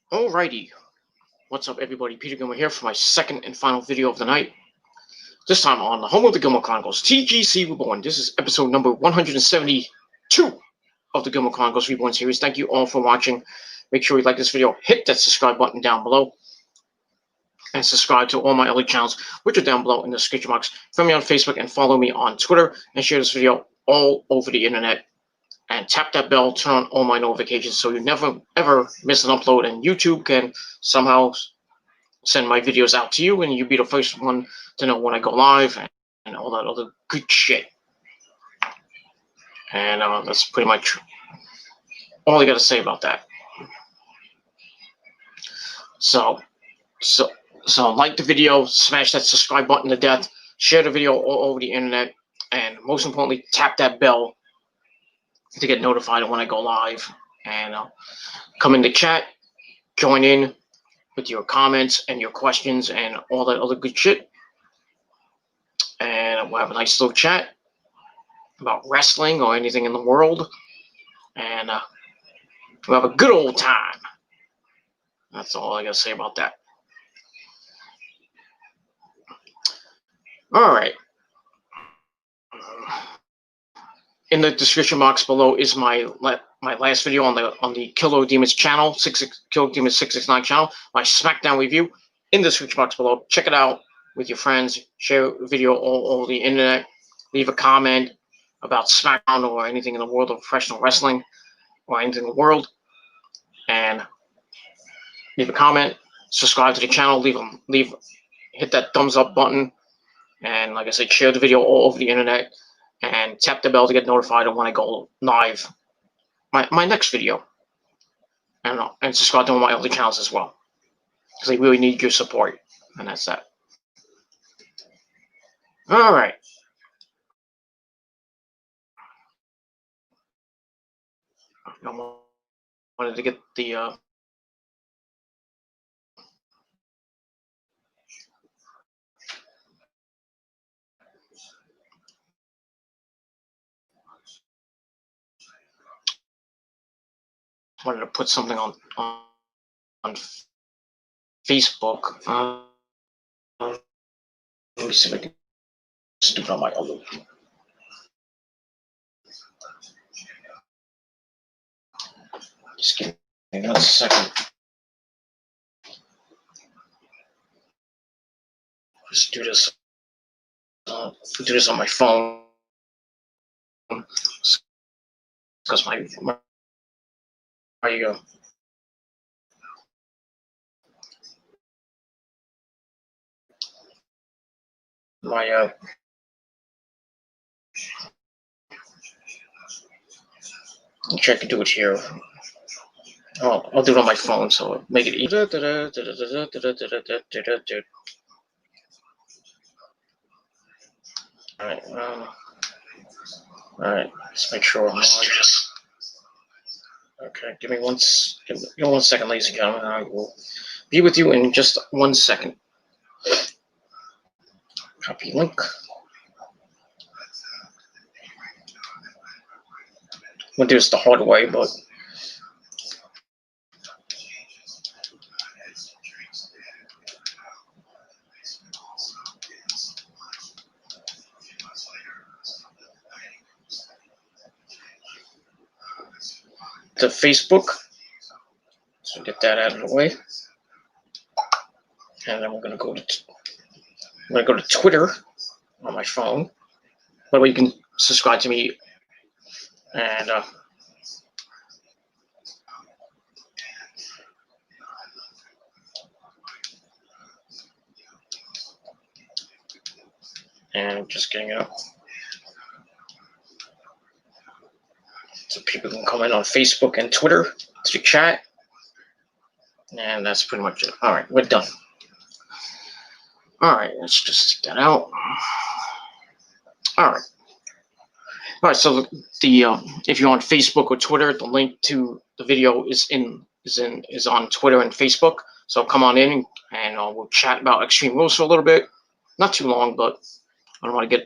Alrighty, what's up everybody, Peter Gilmer here for my second and final video of the night. This time on the home of the Gilmer Chronicles, TGC Reborn. This is episode number 172 of the Gilmer Chronicles Reborn series. Thank you all for watching. Make sure you like this video, hit that subscribe button down below, and subscribe to all my other channels, which are down below in the description box. Follow me on Facebook and follow me on Twitter, and share this video all over the internet. And tap that bell, turn on all my notifications so you never ever miss an upload, and YouTube can somehow send my videos out to you and you'll be the first one to know when I go live and all that other good shit. And that's pretty much all I got to say about that. So like the video, smash that subscribe button to death, share the video all over the internet, and most importantly, tap that bell to get notified when I go live. And come in the chat, join in with your comments and your questions and all that other good shit. And we'll have a nice little chat about wrestling or anything in the world. And we'll have a good old time. That's all I got to say about that. All right. In the description box below is my last video on the Killer Demons channel, Killer Demons 669 channel, my SmackDown review. In the description box below, check it out with your friends. Share the video all over the internet. Leave a comment about SmackDown or anything in the world of professional wrestling or anything in the world, and leave a comment. Subscribe to the channel. Hit that thumbs up button, and like I said, share the video all over the internet. And tap the bell to get notified when I go live, my next video. And subscribe to all my other channels as well, because I really need your support. And that's that. All right. I wanted to get the wanted to put something on Facebook. Let me see if I can do it on my other. Just give me 1 second. Just do this. Do this on my phone because my actually I can do it here. Oh, I'll do it on my phone, so make it easy. All right, let's make sure I'm on. Okay, give me 1 second, ladies and gentlemen. I will be with you in just 1 second. Copy link. I'm gonna do this the hard way, but to Facebook. So get that out of the way, and then we're gonna go to Twitter on my phone. By the way, you can subscribe to me and just getting it up so people can come in on Facebook and Twitter to chat. And that's pretty much it. All right, we're done. All right, let's just take that out. All right. So if you're on Facebook or Twitter, the link to the video is on Twitter and Facebook. So come on in and we'll chat about Xtreme rules for a little bit. Not too long, but I don't want to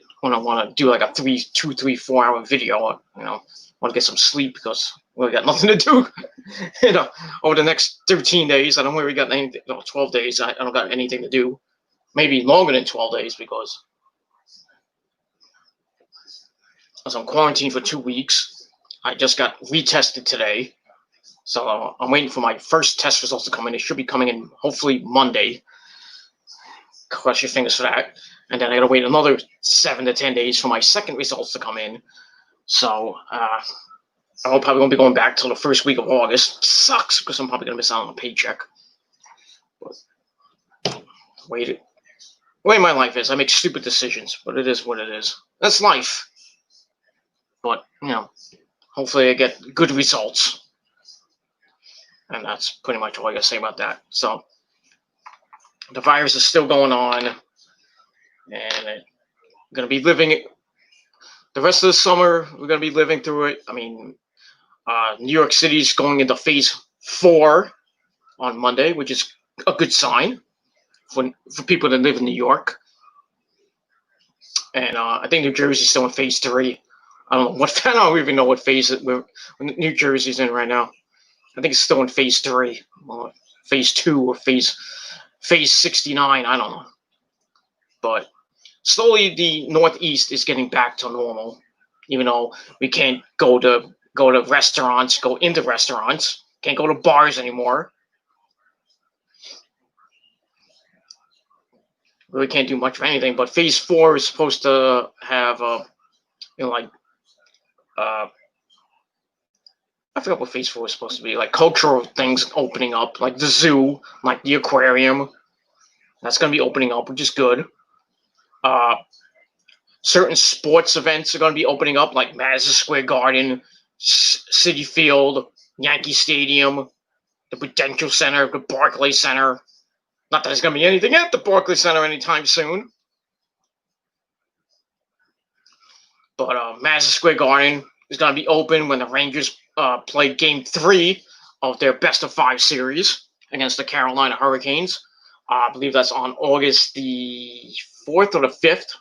do like a 2, 3, 4 hour video. I want to get some sleep because We got nothing to do, over the next 13 days. I don't really got anything. 12 days. I don't got anything to do. Maybe longer than 12 days because I was on quarantine for 2 weeks. I just got retested today, so I'm waiting for my first test results to come in. It should be coming in hopefully Monday. Cross your fingers for that. And then I gotta wait another 7 to 10 days for my second results to come in. So I'm probably gonna be going back till the first week of August. Sucks because I'm probably gonna miss out on a paycheck. But wait, the way my life is, I make stupid decisions, but it is what it is. That's life. But hopefully I get good results. And that's pretty much all I gotta say about that. So the virus is still going on, and I'm gonna be living it. The rest of the summer, we're gonna be living through it. I mean, New York City's going into phase 4 on Monday, which is a good sign for people that live in New York. And I think New Jersey's still in phase 3. I don't even know what phase New Jersey's in right now. I think it's still in phase 3, or phase 2, or phase 69. I don't know. But slowly, the Northeast is getting back to normal. Even though we can't go to restaurants, go into restaurants, can't go to bars anymore. Really can't do much of anything. But phase 4 is supposed to have, I forgot what phase 4 is supposed to be. Like cultural things opening up, like the zoo, like the aquarium. That's going to be opening up, which is good. Certain sports events are going to be opening up, like Madison Square Garden, Citi Field, Yankee Stadium, the Prudential Center, the Barclays Center. Not that there's going to be anything at the Barclays Center anytime soon. But Madison Square Garden is going to be open when the Rangers play Game 3 of their best-of-5 series against the Carolina Hurricanes. I believe that's on August the 4th or the 5th.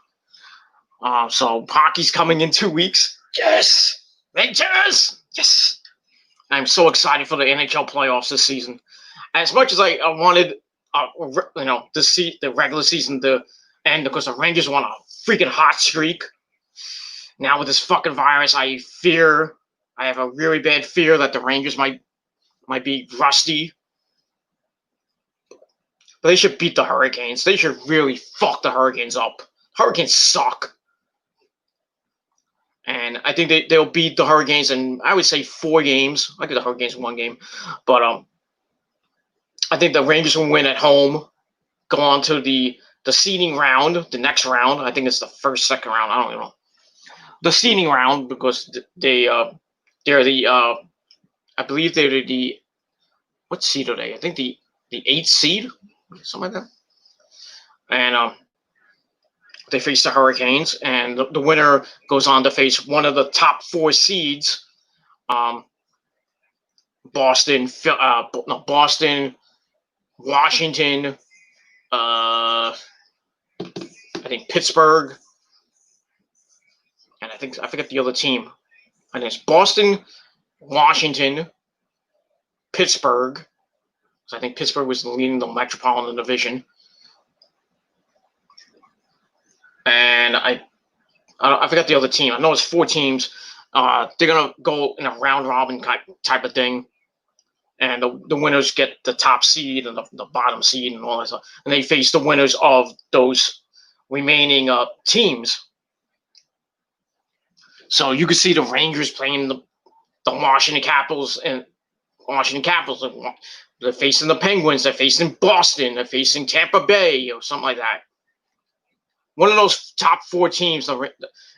So hockey's coming in 2 weeks. Yes! Rangers! Yes! I'm so excited for the NHL playoffs this season. As much as I wanted, to see the regular season to end because the Rangers won a freaking hot streak. Now with this fucking virus, I have a really bad fear that the Rangers might be rusty. But they should beat the Hurricanes. They should really fuck the Hurricanes up. Hurricanes suck. And I think they'll beat the Hurricanes in, I would say, 4 games. I give the Hurricanes 1 game. But I think the Rangers will win at home, go on to the seeding round, the next round. I think it's the first, second round. I don't know. The seeding round, because they're the, I believe they're the, what seed are they? I think the 8th seed, something like that. And they face the Hurricanes, and the winner goes on to face one of the top 4 seeds, Boston, Washington, I think Pittsburgh, and I forget the other team. And it's Boston, Washington, Pittsburgh. So I think Pittsburgh was leading the Metropolitan Division. And I forgot the other team. I know it's 4 teams. They're gonna go in a round robin type of thing, and the winners get the top seed and the bottom seed and all that stuff. And they face the winners of those remaining teams. So you can see the Rangers playing the Washington Capitals, and they're facing the Penguins. They're facing Boston. They're facing Tampa Bay or something like that. One of those top 4 teams,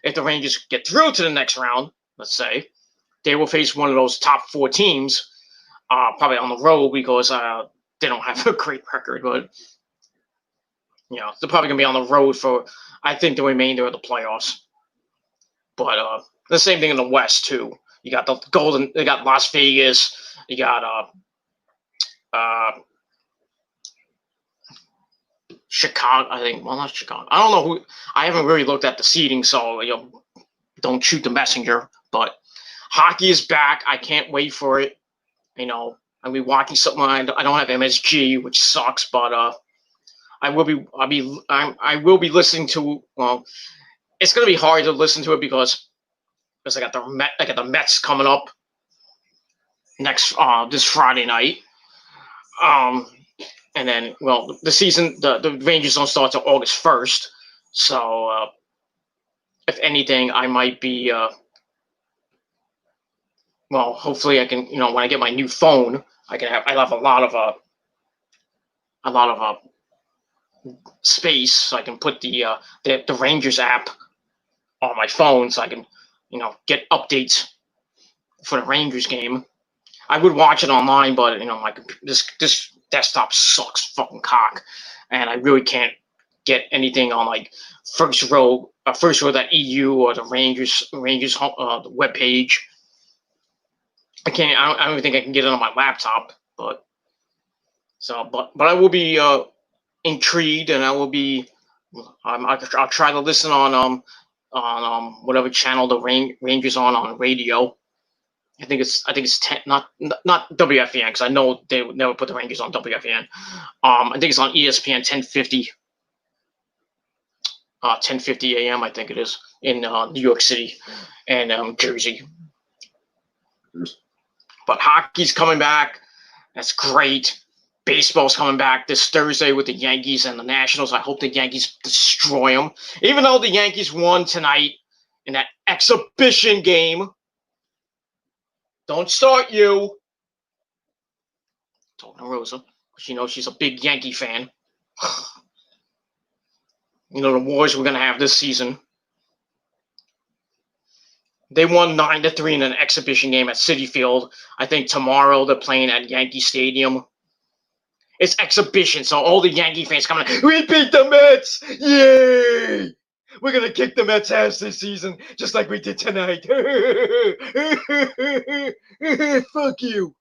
if the Rangers get through to the next round, let's say, they will face one of those top 4 teams, probably on the road because they don't have a great record. But they're probably gonna be on the road for, I think, the remainder of the playoffs. But the same thing in the West too. You got they got Las Vegas. You got Chicago, I think. Well, not Chicago. I don't know who. I haven't really looked at the seeding, so don't shoot the messenger. But Hockey is back. I can't wait for it. I'll be watching something. I don't have MSG, which sucks, but I will be listening to. Well, it's gonna be hard to listen to it because I got the Mets coming up next this Friday night. And then the season the Rangers don't start till August 1st. So if anything, I might be hopefully I can when I get my new phone, I'll have a lot of space, so I can put the Rangers app on my phone, so I can get updates for the Rangers game. I would watch it online, but this desktop sucks fucking cock, and I really can't get anything on like first row.eu or the Rangers the web page. I can't. I don't even think I can get it on my laptop. But I will be intrigued, and I will be. I'll try to listen on whatever channel the Rangers on radio. I think it's 10, not WFAN, because I know they would never put the Rangers on WFAN. I think it's on ESPN 1050. 10:50 a.m. I think it is in New York City and Jersey. But hockey's coming back. That's great. Baseball's coming back this Thursday with the Yankees and the Nationals. I hope the Yankees destroy them. Even though the Yankees won tonight in that exhibition game. Don't start you. Talking to Rosa. She's a big Yankee fan. The wars we're going to have this season. They won 9-3 in an exhibition game at Citi Field. I think tomorrow they're playing at Yankee Stadium. It's exhibition, so all the Yankee fans coming, we beat the Mets! Yay! We're going to kick the Mets' ass this season, just like we did tonight. Fuck you.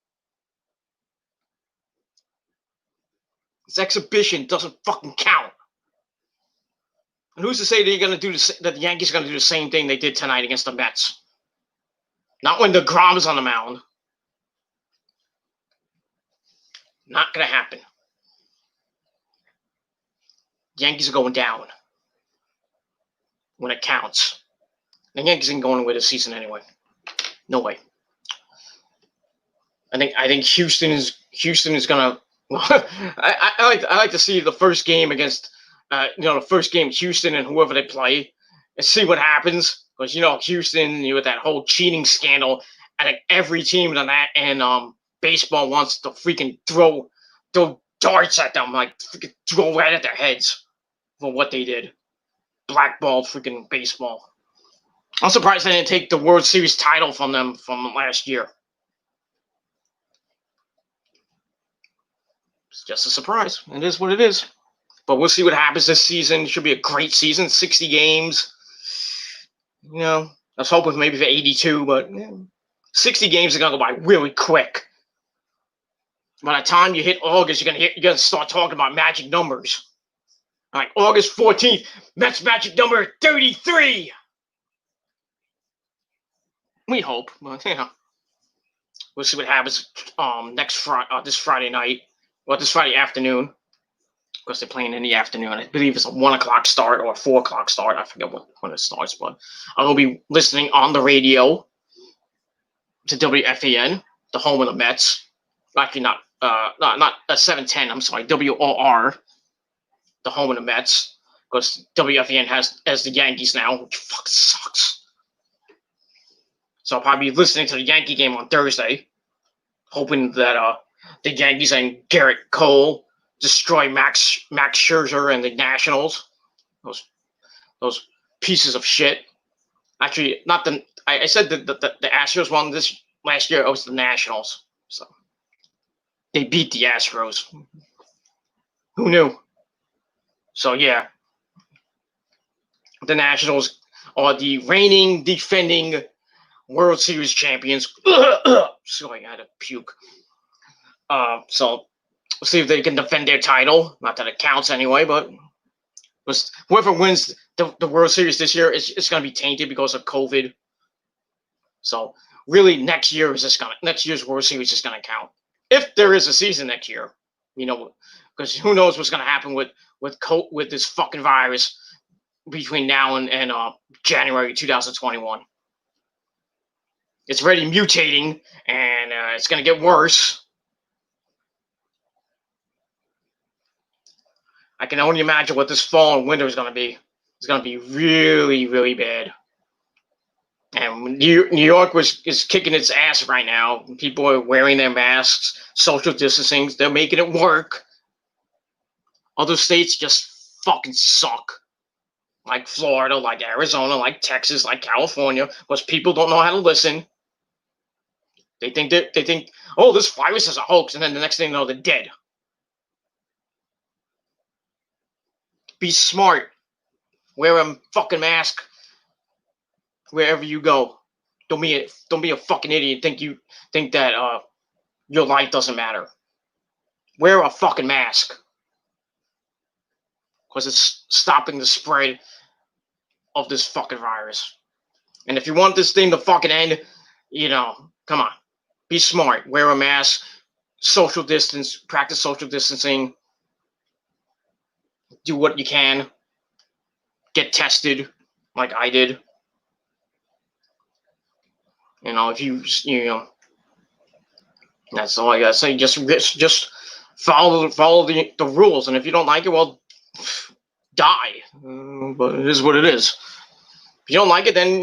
This exhibition doesn't fucking count. And who's to say that the Yankees are going to do the same thing they did tonight against the Mets? Not when DeGrom is on the mound. Not going to happen. Yankees are going down when it counts. The Yankees ain't going away this season anyway. No way. I think Houston is going to. I like to see the first game against. The first game, Houston and whoever they play, and see what happens. Because Houston, with that whole cheating scandal, I think every team in baseball wants to freaking throw darts at them, like freaking throw right at their heads for what they did. Blackball freaking baseball. I'm surprised they didn't take the World Series title from them from last year. It's just a surprise. It is what it is. But we'll see what happens this season. It should be a great season, 60 games. I was hoping maybe for 82, but 60 games are going to go by really quick. By the time you hit August, you're going to start talking about magic numbers. All right, August 14th, Mets magic number 33. We hope, but we'll see what happens this Friday night, or this Friday afternoon. Because they're playing in the afternoon. I believe it's a 1 o'clock start or a 4 o'clock start. I forget when it starts, but I will be listening on the radio to WFAN, the home of the Mets. Actually, not 710. I'm sorry, WOR, the home of the Mets. Because WFAN has the Yankees now, which fucking sucks. So I'll probably be listening to the Yankee game on Thursday, hoping that the Yankees and Garrett Cole destroy Max Scherzer and the Nationals. Those pieces of shit. Actually, not the. I said that the Astros won this last year. It was the Nationals. So they beat the Astros. Who knew? So yeah, the Nationals are the reigning, defending World Series champions. Sorry, I had to puke. So. We'll see if they can defend their title. Not that it counts anyway, but whoever wins the World Series this year, it's going to be tainted because of COVID. So really, next year's World Series is gonna count if there is a season next year. Because who knows what's gonna happen with this fucking virus between now and January 2021. It's already mutating, and it's gonna get worse. I can only imagine what this fall and winter is gonna be. It's gonna be really, really bad. And New York is kicking its ass right now. People are wearing their masks, social distancing. They're making it work. Other states just fucking suck. Like Florida, like Arizona, like Texas, like California, because people don't know how to listen. They think, oh, this virus is a hoax, and then the next thing you know, they're dead. Be smart. Wear a fucking mask wherever you go. Don't be a fucking idiot. Think that your life doesn't matter. Wear a fucking mask, because it's stopping the spread of this fucking virus. And if you want this thing to fucking end, come on, be smart. Wear a mask, social distance, practice social distancing. Do what you can. Get tested, like I did. If you that's all I gotta say. Just follow the rules, and if you don't like it, well, die. But it is what it is. If you don't like it, then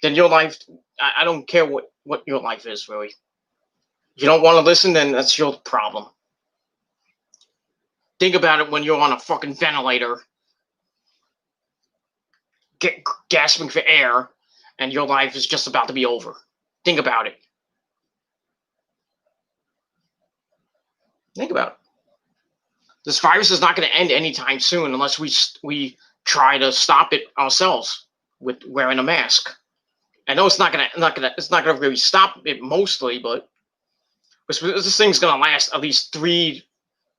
then your life. I don't care what your life is, really. If you don't want to listen, then that's your problem. Think about it when you're on a fucking ventilator, gasping for air, and your life is just about to be over. Think about it. Think about it. This virus is not going to end anytime soon unless we try to stop it ourselves with wearing a mask. I know it's not gonna really stop it mostly, but this thing's gonna last at least 3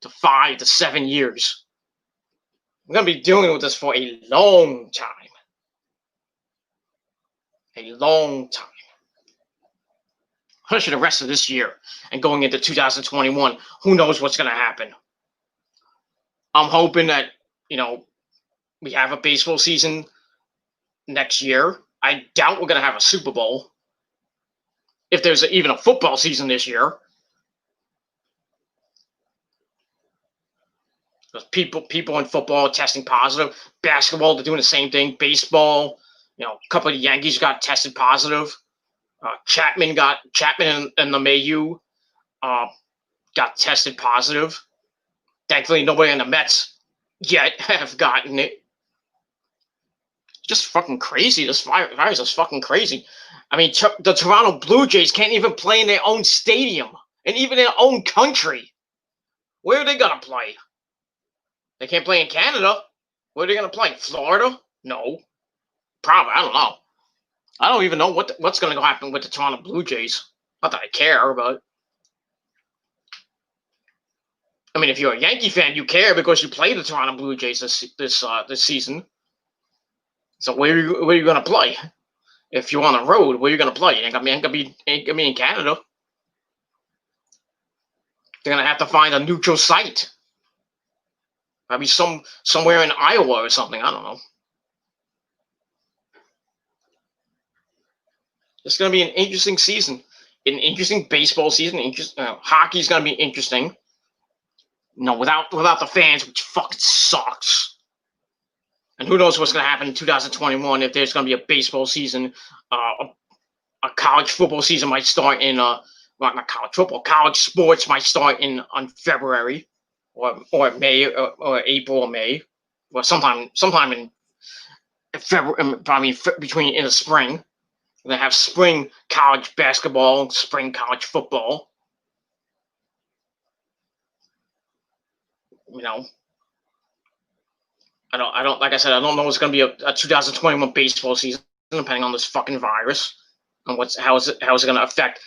to 5 to 7 years. We're gonna be dealing with this for a long time. A long time. Especially the rest of this year and going into 2021. Who knows what's gonna happen? I'm hoping that, we have a baseball season next year. I doubt we're gonna have a Super Bowl. If there's even a football season this year. Because people in football are testing positive. Basketball, they're doing the same thing. Baseball, a couple of the Yankees got tested positive. Chapman and the Mayu got tested positive. Thankfully, nobody on the Mets yet have gotten it. Just fucking crazy. This virus is fucking crazy. I mean, the Toronto Blue Jays can't even play in their own stadium, and even their own country. Where are they gonna play? They can't play in Canada. Where are they gonna play? Florida? No. Probably. I don't know. I don't even know what's gonna happen with the Toronto Blue Jays. Not that I care, but I mean, if you're a Yankee fan, you care because you play the Toronto Blue Jays this season. So where are you gonna play? If you're on the road, where are you gonna play? Ain't gonna be in Canada. They're gonna have to find a neutral site. Maybe somewhere in Iowa or something. I don't know. It's gonna be an interesting season, an interesting baseball season. Hockey's gonna be interesting. Without the fans, which fucking sucks. And who knows what's going to happen in 2021 if there's going to be a baseball season. A college football season might start in not college football. College sports might start on February or May or April or May, or sometime in February. I mean, between in the spring. They have spring college basketball, spring college football. I don't like I said, I don't know what's going to be a 2021 baseball season, depending on this fucking virus and how is it going to affect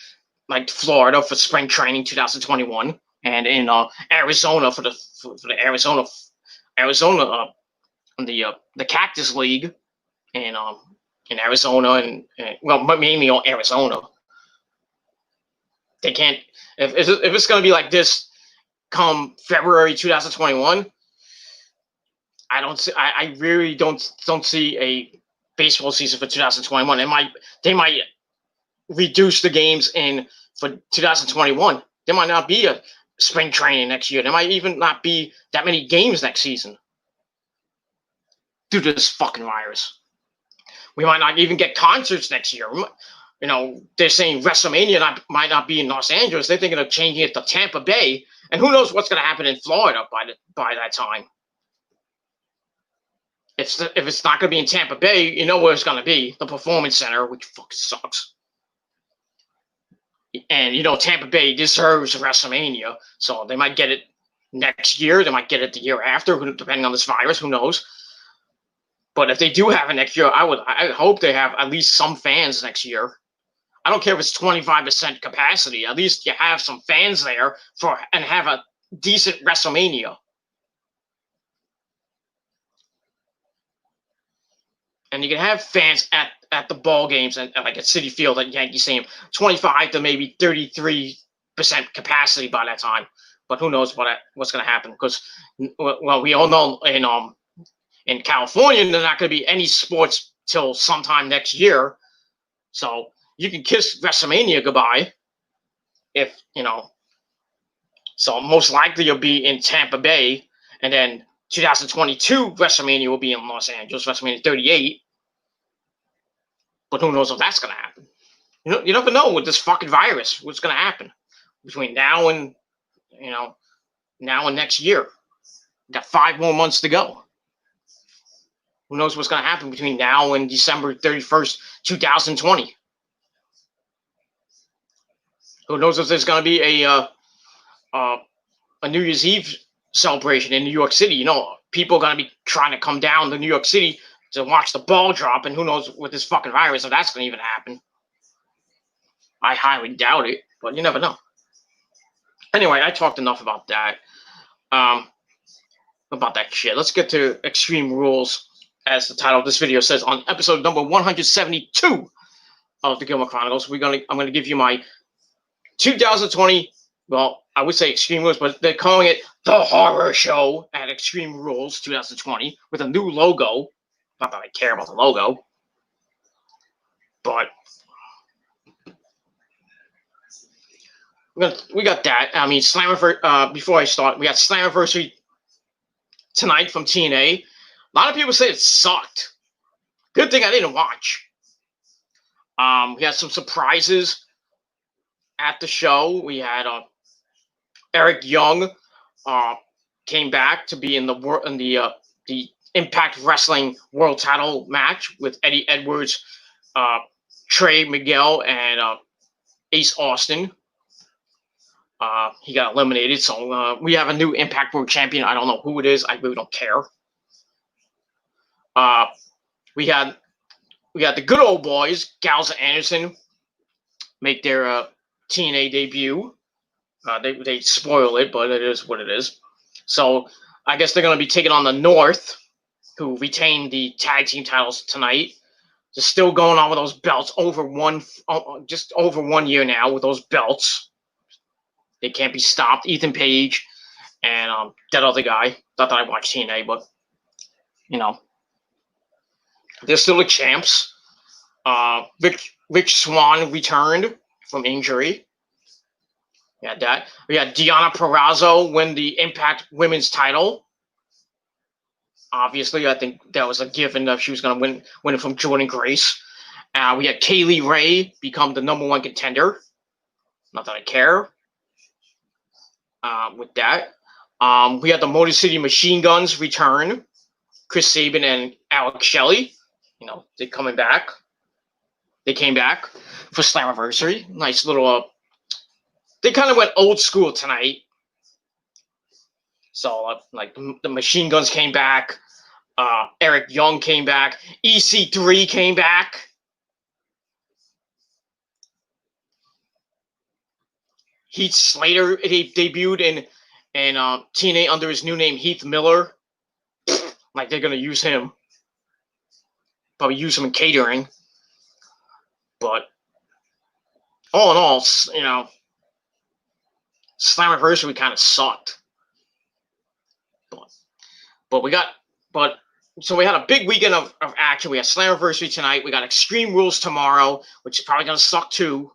like Florida for spring training 2021 and in Arizona for the Arizona the Cactus League in in Arizona and well, mainly on Arizona. They can't if it's going to be like this come February 2021. I really don't see a baseball season for 2021. They might reduce the games in for 2021. There might not be a spring training next year. There might even not be that many games next season due to this fucking virus. We might not even get concerts next year. You know, they're saying WrestleMania might not be in Los Angeles. They're thinking of changing it to Tampa Bay, and who knows what's going to happen in Florida by that time. If it's not going to be in Tampa Bay, you know where it's going to be, the Performance Center, which fucking sucks. And you know Tampa Bay deserves WrestleMania, so they might get it next year. They might get it the year after, depending on this virus. Who knows? But if they do have it next year, I hope they have at least some fans next year. I don't care if it's 25% capacity. At least you have some fans there and have a decent WrestleMania. And you can have fans at the ball games and like at Citi Field at Yankee Stadium, 25 to maybe 33% capacity by that time. But who knows what's going to happen? Because well, we all know in California there's not going to be any sports till sometime next year. So you can kiss WrestleMania goodbye if you know. So most likely you'll be in Tampa Bay, and then 2022 WrestleMania will be in Los Angeles, WrestleMania 38. But who knows if that's going to happen? You never know with this fucking virus what's going to happen between now and next year. We've got 5 more months to go. Who knows what's going to happen between now and December 31st, 2020? Who knows if there's going to be a New Year's Eve celebration in New York City? You know, people are going to be trying to come down to New York City to watch the ball drop, and who knows with this fucking virus if that's going to even happen. I highly doubt it, but you never know. Anyway, I talked enough about that. About that shit. Let's get to Extreme Rules, as the title of this video says, on episode number 172 of the Gilmore Chronicles. I'm gonna give you my 2020. Well, I would say Extreme Rules, but they're calling it the Horror Show at Extreme Rules 2020 with a new logo. Not that I care about the logo, but we got that. I mean, Slammiversary. Before I start, we got Slammiversary tonight from TNA. A lot of people say it sucked. Good thing I didn't watch. We had some surprises at the show. We had Eric Young came back to be in the Impact Wrestling World Title match with Eddie Edwards, Trey Miguel, and Ace Austin. He got eliminated, so we have a new Impact World Champion. I don't know who it is. I really don't care. We had the good old boys, Gals and Anderson, make their TNA debut. They spoil it, but it is what it is. So I guess they're going to be taking on the North, who retained the tag team titles tonight. They're still going on with those belts just over 1 year now with those belts. They can't be stopped. Ethan Page and that other guy. Not that I watch TNA, but you know, they're still the champs. Rich Swann returned from injury. We had that. We had Deonna Purrazzo win the Impact Women's title. Obviously, I think that was a given that she was going to win it from Jordynne Grace. We had Kaylee Ray become the #1 contender. Not that I care. With that, we had the Motor City Machine Guns return. Chris Sabin and Alex Shelley. You know, they're coming back. They came back for Slammiversary. Nice little. They kind of went old school tonight. So, like, the Machine Guns came back. Eric Young came back. EC3 came back. Heath Slater debuted in TNA under his new name, Heath Miller. Like, they're going to use him. Probably use him in catering. But all in all, you know, Slammiversary kind of sucked. But we got, but so we had a big weekend of action. We had Slammiversary tonight. We got Extreme Rules tomorrow, which is probably gonna suck too.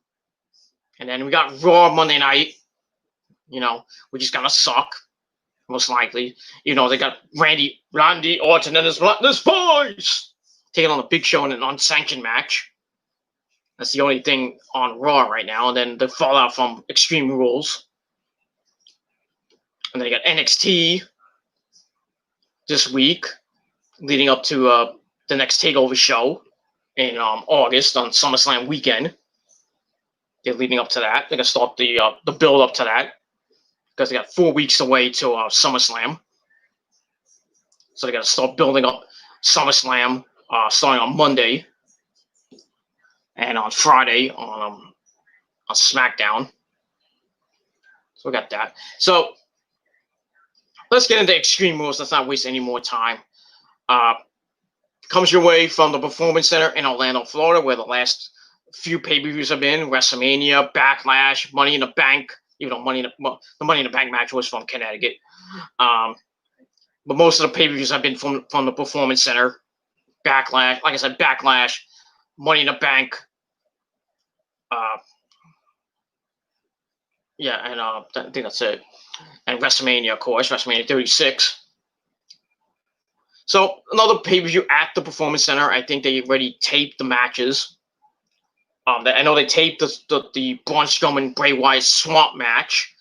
And then we got Raw Monday night, you know, which is gonna suck, most likely. You know, they got Randy Orton and his voice taking on the Big Show in an unsanctioned match. That's the only thing on Raw right now. And then the fallout from Extreme Rules. And then you got NXT this week, leading up to the next TakeOver show in August on SummerSlam weekend. They're leading up to that. They're gonna start the build up to that because they got 4 weeks away to SummerSlam. So they got to start building up SummerSlam starting on Monday and on Friday on SmackDown. So we got that. So let's get into Extreme Rules. Let's not waste any more time. Comes your way from the Performance Center in Orlando, Florida, where the last few pay-per-views have been: WrestleMania, Backlash, Money in the Bank. You know, the Money in the Bank match was from Connecticut. But most of the pay-per-views have been from the Performance Center. Backlash, like I said, Backlash, Money in the Bank. Yeah, and I think that's it. And WrestleMania, of course, WrestleMania 36. So another pay-per-view at the Performance Center. I think they already taped the matches. I know they taped the Braun Strowman Bray Wyatt Swamp match.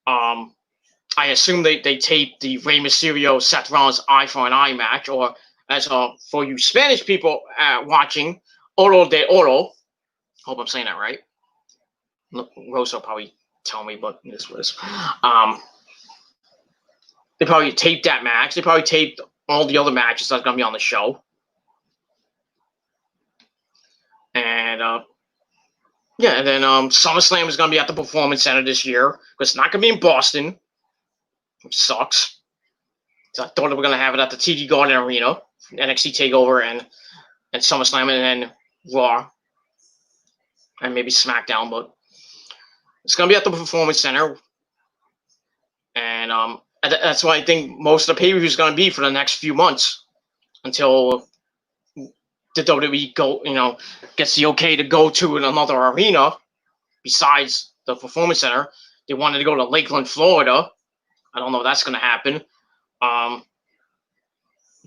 I assume they taped the Rey Mysterio Seth Rollins Eye for an Eye match, or as for you Spanish people watching, Oro de Oro. Hope I'm saying that right. Rosa will probably tell me, but this was. They probably taped that match. They probably taped all the other matches that's going to be on the show. And yeah, and then SummerSlam is going to be at the Performance Center this year, because it's not going to be in Boston, which sucks. So I thought we were going to have it at the TD Garden Arena, NXT TakeOver and SummerSlam, and then Raw, and maybe SmackDown, but it's going to be at the Performance Center. And that's why I think most of the pay-per-view is going to be for the next few months until the WWE gets the okay to go to another arena besides the Performance Center. They wanted to go to Lakeland, Florida. I don't know if that's going to happen.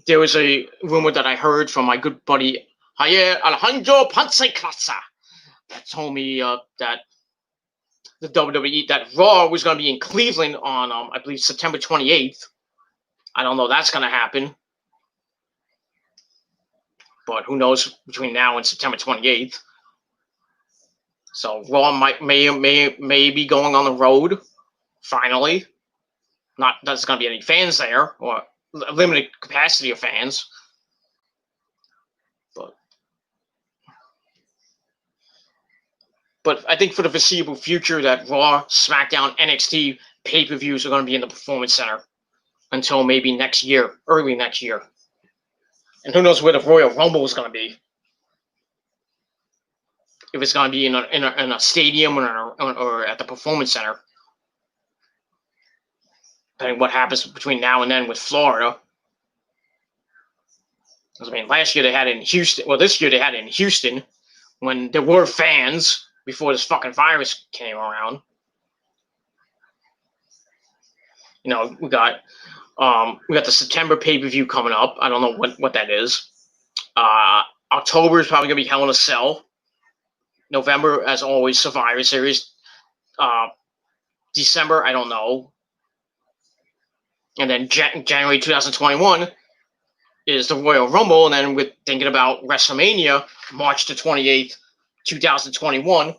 There was a rumor that I heard from my good buddy Javier Alejandro Pansecasa that told me that the WWE, that Raw was going to be in Cleveland on, I believe, September 28th. I don't know if that's going to happen. But who knows between now and September 28th. So Raw may be going on the road, finally. Not that there's going to be any fans there, or a limited capacity of fans. But I think for the foreseeable future that Raw, SmackDown, NXT pay-per-views are going to be in the Performance Center until maybe next year, early next year. And who knows where the Royal Rumble is going to be. If it's going to be in a stadium or at the Performance Center. Depending what happens between now and then with Florida. I mean, last year they had it in Houston. Well, this year they had it in Houston when there were fans before this fucking virus came around. You know, we got the September pay-per-view coming up. I don't know what that is. October is probably going to be Hell in a Cell. November, as always, Survivor Series. December, I don't know. And then January 2021 is the Royal Rumble. And then we're thinking about WrestleMania, March the 28th, 2021.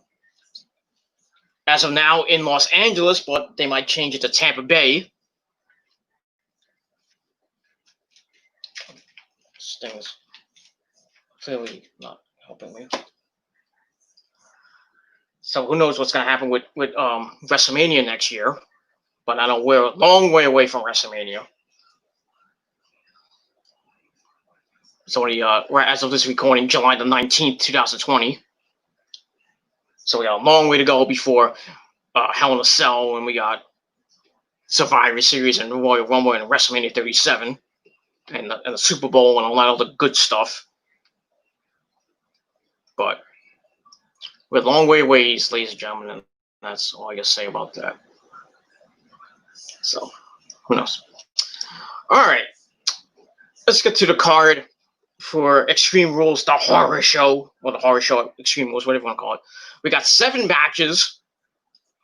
As of now, in Los Angeles, but they might change it to Tampa Bay. This thing's clearly not helping me. So who knows what's going to happen with WrestleMania next year. But I know we're a long way away from WrestleMania. It's only, as of this recording, July the 19th, 2020. So we got a long way to go before Hell in a Cell, and we got Survivor Series and Royal Rumble and WrestleMania 37 and the Super Bowl and a lot of the good stuff. But we're a long way away, ladies and gentlemen, and that's all I got to say about that. So, who knows? All right, let's get to the card for Extreme Rules, the horror show, or the horror show, Extreme Rules, whatever you want to call it. We got 7 matches.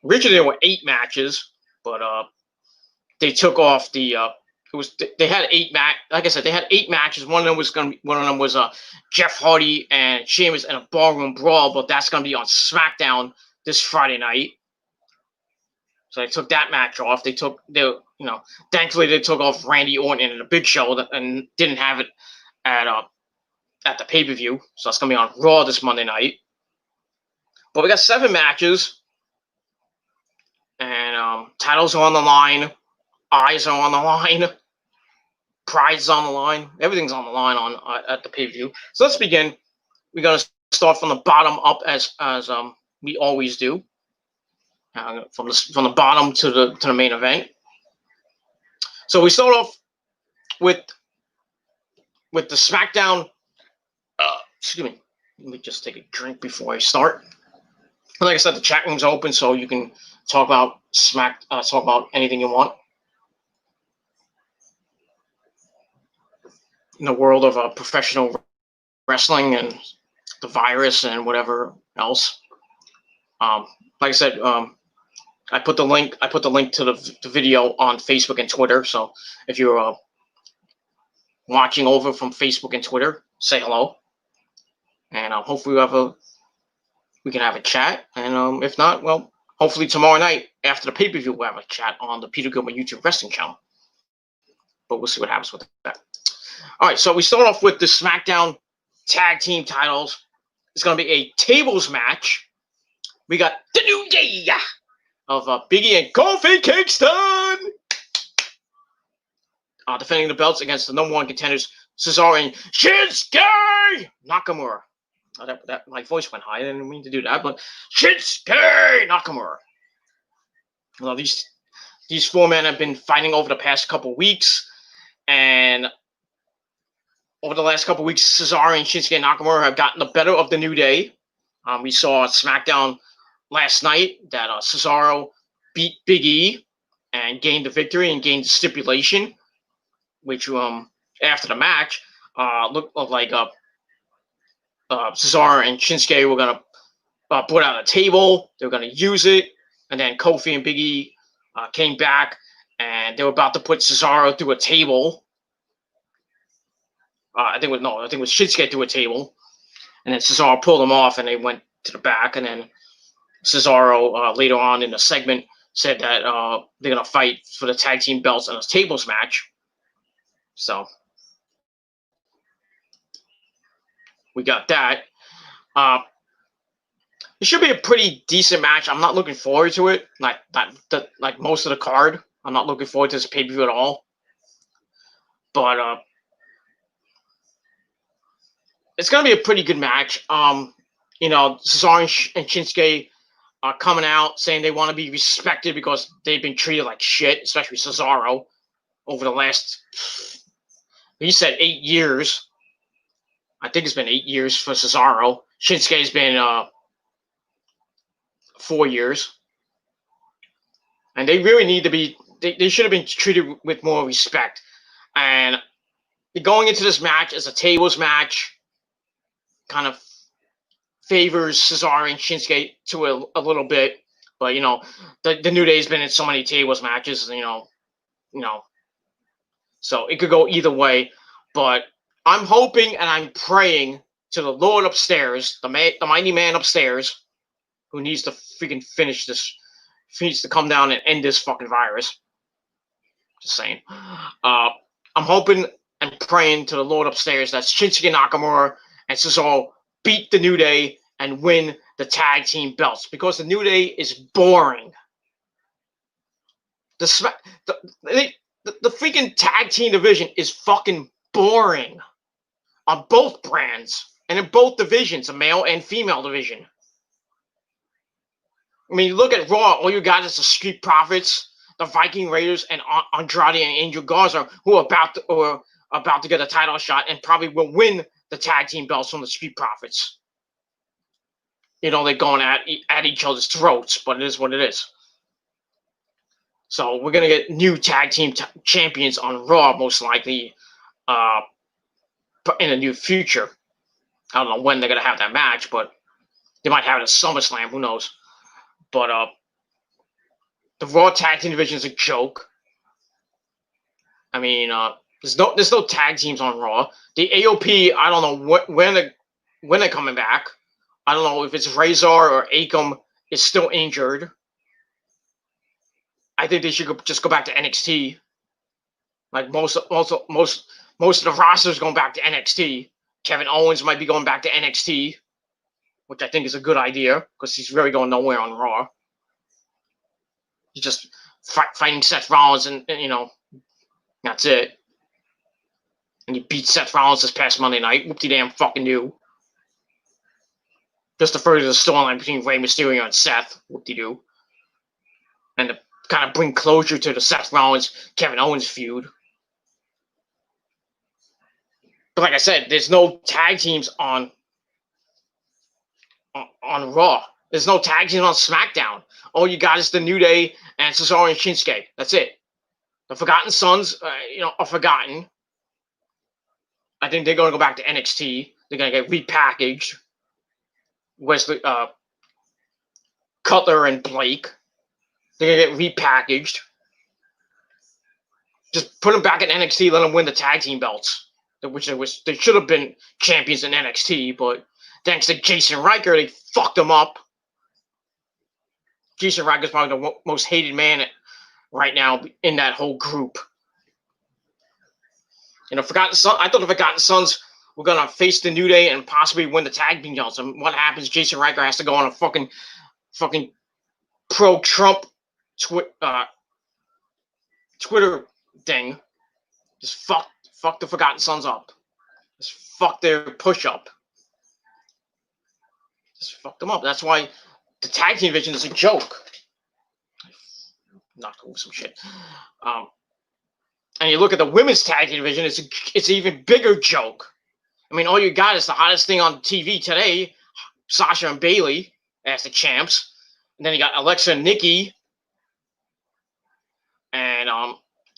Originally, there were 8 matches, but they took off the. They had 8 like I said, they had 8 matches. One of them was Jeff Hardy and Sheamus in a ballroom brawl, but that's gonna be on SmackDown this Friday night. So they took that match off. Thankfully they took off Randy Orton and the Big Show and didn't have it at the pay-per-view. So that's gonna be on Raw this Monday night. But we got 7 matches, and titles are on the line, eyes are on the line, pride's on the line, everything's on the line at the pay-per-view. So let's begin. We're gonna start from the bottom up as we always do. From the bottom to the main event. So we start off with the SmackDown. Excuse me. Let me just take a drink before I start. Like I said, the chat room's open, so you can talk about talk about anything you want in the world of professional wrestling and the virus and whatever else. Like I said. I put the link to the video on Facebook and Twitter. So if you're watching over from Facebook and Twitter, say hello. And hopefully we can have a chat. And if not, well, hopefully tomorrow night after the pay-per-view we'll have a chat on the Peter Gilbert YouTube Wrestling channel. But we'll see what happens with that. All right, so we start off with the SmackDown Tag Team titles. It's going to be a tables match. We got the New Day of Biggie and Kofi Kingston defending the belts against the number 1 contenders Cesaro and Shinsuke Nakamura. That my voice went high. I didn't mean to do that, but Shinsuke Nakamura. Well, these 4 men have been fighting over the past couple weeks, and over the last couple weeks, Cesaro and Shinsuke Nakamura have gotten the better of the New Day. We saw SmackDown last night that Cesaro beat Big E and gained the victory and gained the stipulation, which after the match looked like Cesaro and Shinsuke were gonna put out a table. They were gonna use it, and then Kofi and Big E came back and they were about to put Cesaro through a table. I think it was Shinsuke through a table, and then Cesaro pulled him off and they went to the back, and then Cesaro later on in the segment said that they're going to fight for the tag team belts in a tables match. So we got that. It should be a pretty decent match. I'm not looking forward to it. Like most of the card, I'm not looking forward to this pay-per-view at all. But it's going to be a pretty good match. Cesaro and Shinsuke are coming out saying they want to be respected because they've been treated like shit, especially Cesaro, over the last, he said 8 years. I think it's been 8 years for Cesaro. Shinsuke's been 4 years. And they really need to be, they should have been treated with more respect. And going into this match as a tables match kind of favors Cesaro and Shinsuke to a little bit. But, the New Day's been in so many tables matches, so it could go either way. But I'm hoping and I'm praying to the Lord upstairs, the mighty man upstairs, who needs to freaking finish this, needs to come down and end this fucking virus. Just saying. I'm hoping and praying to the Lord upstairs that Shinsuke Nakamura and Cesaro beat the New Day and win the tag team belts, because the New Day is boring. The freaking tag team division is fucking boring on both brands and in both divisions, a male and female division. I mean, look at Raw. All you got is the Street Profits, the Viking Raiders, and Andrade and Angel Garza, who are about to get a title shot and probably will win the tag team belts from the Street Profits. You know, they're going at each other's throats, but it is what it is. So we're gonna get new tag team champions on Raw, most likely, in the near future. I don't know when they're gonna have that match, but they might have it at SummerSlam. Who knows? But the Raw tag team division is a joke. I mean, there's no tag teams on Raw. The AOP, I don't know when they're coming back. I don't know if it's Razor or Akam is still injured. I think they should just go back to NXT. Like most of the rosters going back to NXT. Kevin Owens might be going back to NXT, which I think is a good idea because he's really going nowhere on Raw. He's just fighting Seth Rollins and you know, that's it. And he beat Seth Rollins this past Monday night. Whoop-de-damn fucking do. Just to further the storyline between Rey Mysterio and Seth. Whoop-de-doo. And to kind of bring closure to the Seth Rollins-Kevin Owens feud. But like I said, there's no tag teams on Raw. There's no tag teams on SmackDown. All you got is the New Day and Cesaro and Shinsuke. That's it. The Forgotten Sons, are forgotten. I think they're going to go back to NXT. They're going to get repackaged. Wesley, Cutler and Blake. They're going to get repackaged. Just put them back at NXT. Let them win the tag team belts. Which they should have been champions in NXT, but thanks to Jason Riker, they fucked them up. Jason Riker is probably the most hated man right now in that whole group. And I thought the Forgotten Sons were gonna face the New Day and possibly win the tag team belts. And what happens? Jason Riker has to go on a fucking pro-Trump Twitter thing. Just fuck the Forgotten Sons up. Just fuck their push-up. Just fuck them up. That's why the tag team division is a joke. Knock over some shit. And you look at the women's tag team division, it's an even bigger joke. I mean, all you got is the hottest thing on TV today, Sasha and Bayley as the champs. And then you got Alexa and Nikki. And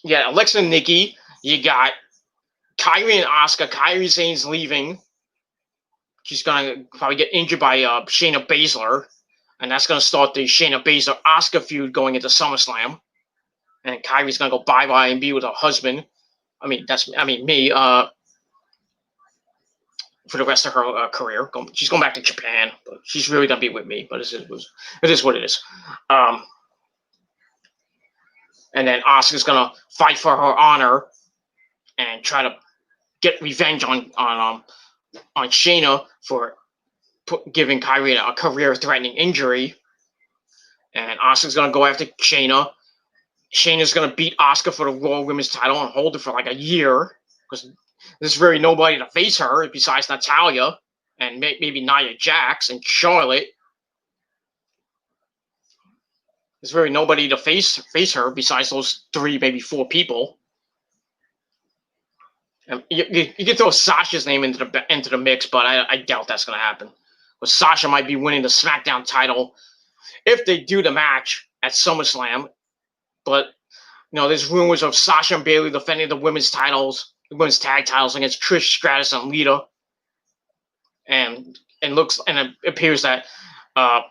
Alexa and Nikki. You got Kairi and Asuka. Kairi Zane's leaving. She's going to probably get injured by Shayna Baszler. And that's going to start the Shayna Baszler-Asuka feud going into SummerSlam. And Kairi's going to go bye-bye and be with her husband. Me, for the rest of her career. She's going back to Japan. But she's really going to be with me. But it is what it is. And then Asuka's going to fight for her honor and try to get revenge on Shayna for giving Kairi a career-threatening injury. And Asuka's going to go after Shayna. Shayna's going to beat Asuka for the Raw Women's title and hold it for like a year. Because there's really nobody to face her besides Natalya and maybe Nia Jax and Charlotte. There's really nobody to face her besides those 3, maybe 4 people. You can throw Sasha's name into the mix, but I doubt that's going to happen. But Sasha might be winning the SmackDown title if they do the match at SummerSlam. But there's rumors of Sasha and Bayley defending the women's women's tag titles against Trish Stratus and Lita. And it appears that Trish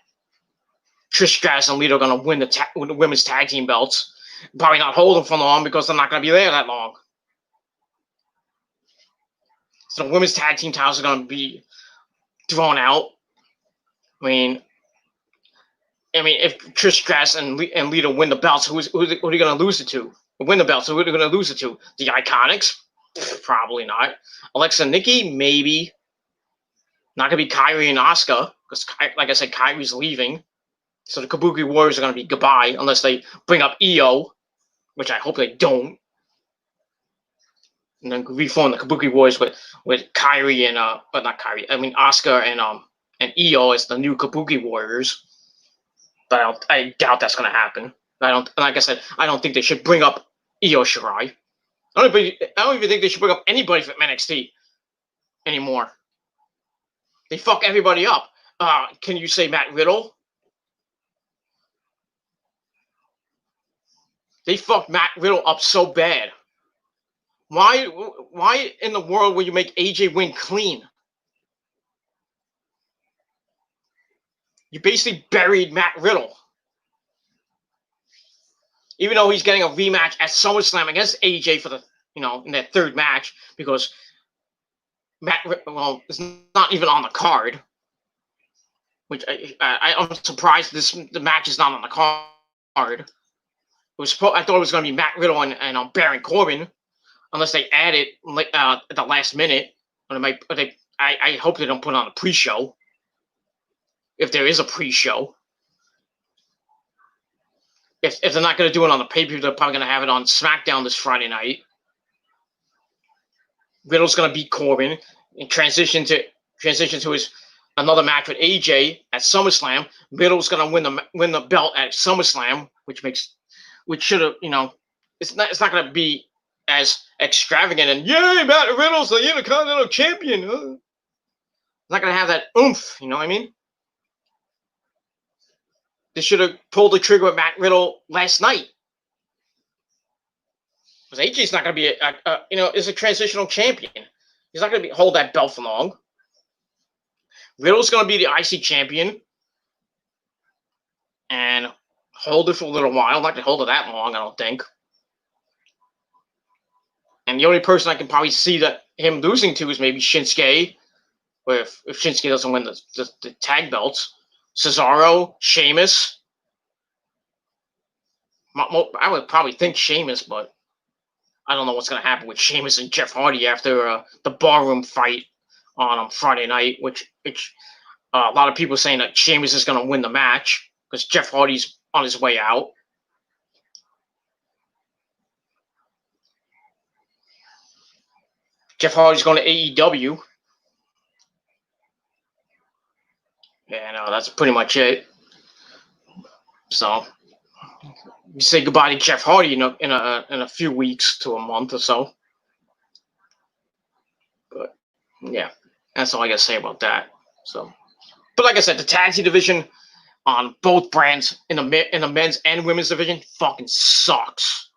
Stratus and Lita are going to win the women's tag team belts. Probably not hold them for long because they're not going to be there that long. So the women's tag team titles are going to be thrown out. I mean, if Trish Stratus and Lita win the belts, who are they going to lose it to? Win the belts, who are they going to lose it to? The Iconics? Probably not. Alexa and Nikki? Maybe. Not going to be Kairi and Asuka, because, like I said, Kairi's leaving. So the Kabuki Warriors are going to be goodbye, unless they bring up Io, which I hope they don't. And then reform the Kabuki Warriors with Kairi and Asuka and Io as the new Kabuki Warriors. But I doubt that's going to happen. Like I said, I don't think they should bring up Io Shirai. I don't even think they should bring up anybody from NXT anymore. They fuck everybody up. Can you say Matt Riddle? They fucked Matt Riddle up so bad. Why in the world would you make AJ win clean? You basically buried Matt Riddle. Even though he's getting a rematch at SummerSlam against AJ for the, in that third match, because it's not even on the card. Which I'm surprised the match is not on the card. I thought it was going to be Matt Riddle and Baron Corbin, unless they add it at the last minute. I hope they don't put on a pre-show. If there is a pre-show. If they're not going to do it on the pay-per-view, they're probably going to have it on SmackDown this Friday night. Riddle's going to beat Corbin and transition to his another match with AJ at SummerSlam. Riddle's going to win the belt at SummerSlam, which should have, it's not going to be as extravagant and yay, Matt Riddle's the Intercontinental Champion. It's not going to have that oomph, you know what I mean? They should have pulled the trigger with Matt Riddle last night. Because AJ's not going to be is a transitional champion. He's not going to hold that belt for long. Riddle's going to be the IC champion and hold it for a little while. Not going to hold it that long, I don't think. And the only person I can probably see that him losing to is maybe Shinsuke, or if Shinsuke doesn't win the tag belts. Cesaro, Sheamus. I would probably think Sheamus, but I don't know what's going to happen with Sheamus and Jeff Hardy after the barroom fight on Friday night, which a lot of people are saying that Sheamus is going to win the match because Jeff Hardy's on his way out. Jeff Hardy's going to AEW. And that's pretty much it. So you say goodbye to Jeff Hardy in a few weeks to a month or so. But yeah, that's all I got to say about that. So, but like I said, the tag team division on both brands in the men's and women's division fucking sucks.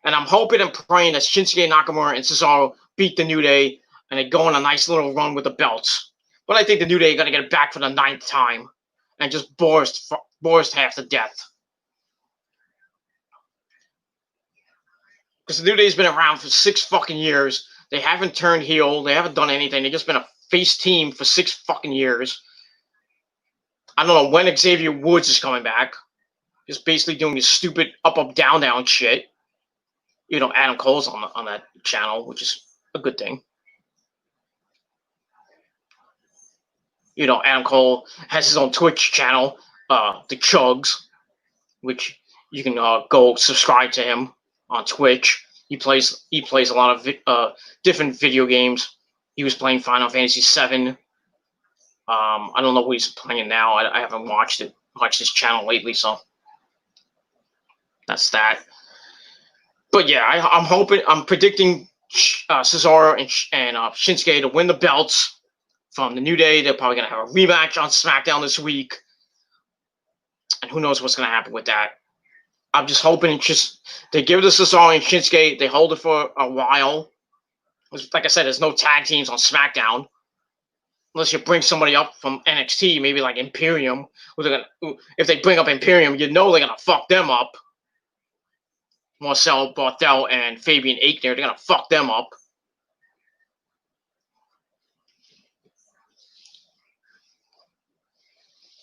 And I'm hoping and praying that Shinsuke Nakamura and Cesaro beat the New Day and they go on a nice little run with the belts. But I think the New Day are going to get it back for the 9th time and just bore us half to death. Because the New Day's been around for 6 fucking years. They haven't turned heel. They haven't done anything. They've just been a face team for 6 fucking years. I don't know when Xavier Woods is coming back. Just basically doing his stupid up, down, down shit. Adam Cole's on that channel, which is a good thing. Adam Cole has his own Twitch channel, The Chugs, which you can go subscribe to him on Twitch. He plays a lot of different video games. He was playing Final Fantasy VII. I don't know what he's playing now. I haven't watched his channel lately, so that's that. But yeah, I'm predicting Cesaro and Shinsuke to win the belts from the New Day. They're probably going to have a rematch on SmackDown this week. And who knows what's going to happen with that. I'm just hoping they give it to Cesaro and Shinsuke. They hold it for a while. Like I said, there's no tag teams on SmackDown. Unless you bring somebody up from NXT, maybe like Imperium. If they bring up Imperium, they're going to fuck them up. Marcel Barthel and Fabian Aichner, they're going to fuck them up.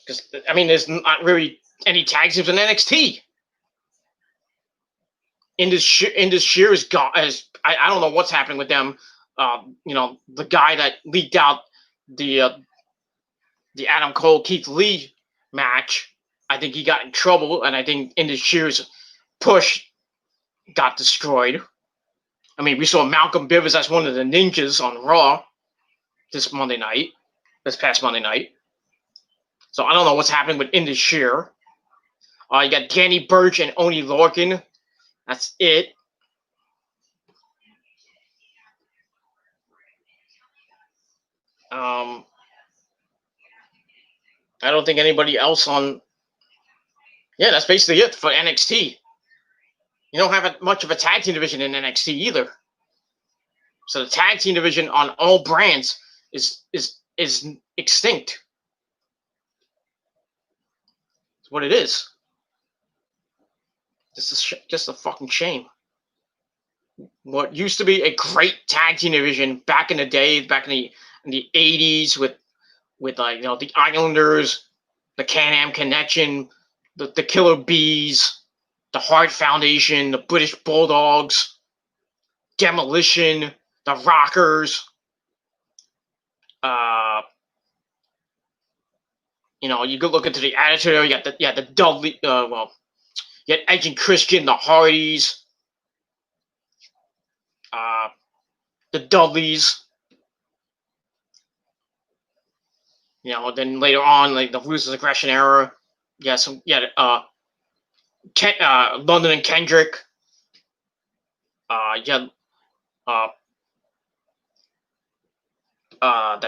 Because, there's not really any tag teams in NXT. Indus Shear I don't know what's happening with them. The guy that leaked out the Adam Cole Keith Lee match, I think he got in trouble, and I think Indus Shear's push got destroyed. We saw Malcolm Bivens as one of the ninjas on Raw this past Monday night. So I don't know what's happening with Indus Sher. You got Danny Burch and Oney Lorcan. That's it. I don't think anybody else on. Yeah, that's basically it for NXT. You don't have much of a tag team division in NXT either. So the tag team division on all brands is extinct. It's what it is. This is just a fucking shame. What used to be a great tag team division back in the day, back in the 80s with the Islanders, the Can-Am Connection, the Killer Bees, the Hart Foundation, the British Bulldogs, Demolition, the Rockers. You could look into the Attitude Era. You got the Dudley. You had Edge and Christian, the Hardys, the Dudleys. Then later on, like the Ruthless Aggression Era. London and Kendrick. That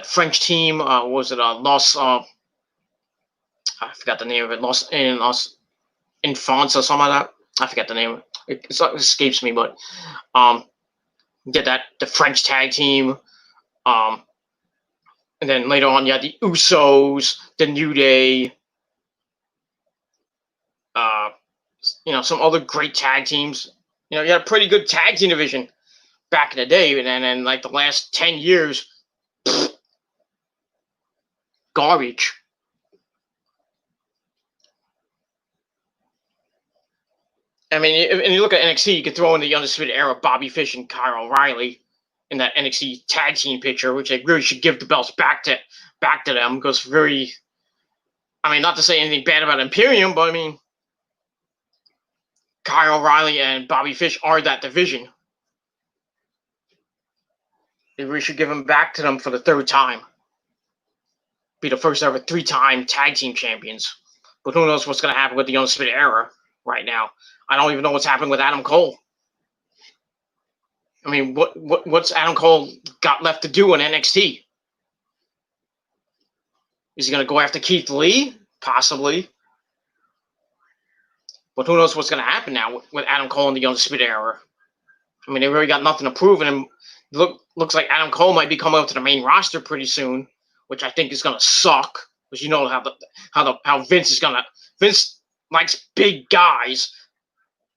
French team. What was it? Los. I forgot the name of it. Los Infants or something like that. I forget the name. It escapes me, but get that the French tag team. And then later on, you had the Usos, the New Day. Some other great tag teams. You had a pretty good tag team division back in the day, and then like the last 10 years, garbage. I mean, and you look at NXT, you could throw in the Undisputed Era, Bobby Fish and Kyle O'Reilly in that NXT tag team picture, which they really should give the belts back to them, because not to say anything bad about Imperium, but I mean, Kyle O'Reilly and Bobby Fish are that division. They really should give them back to them for the third time. Be the first ever 3-time tag team champions. But who knows what's going to happen with the Undisputed Era right now. I don't even know what's happening with Adam Cole. I mean, what's Adam Cole got left to do in NXT? Is he going to go after Keith Lee? Possibly. But who knows what's going to happen now with Adam Cole in the Undisputed Era. I mean, they really got nothing to prove, and looks like Adam Cole might be coming up to the main roster pretty soon, which I think is going to suck, because you know how Vince is going to. Vince likes big guys,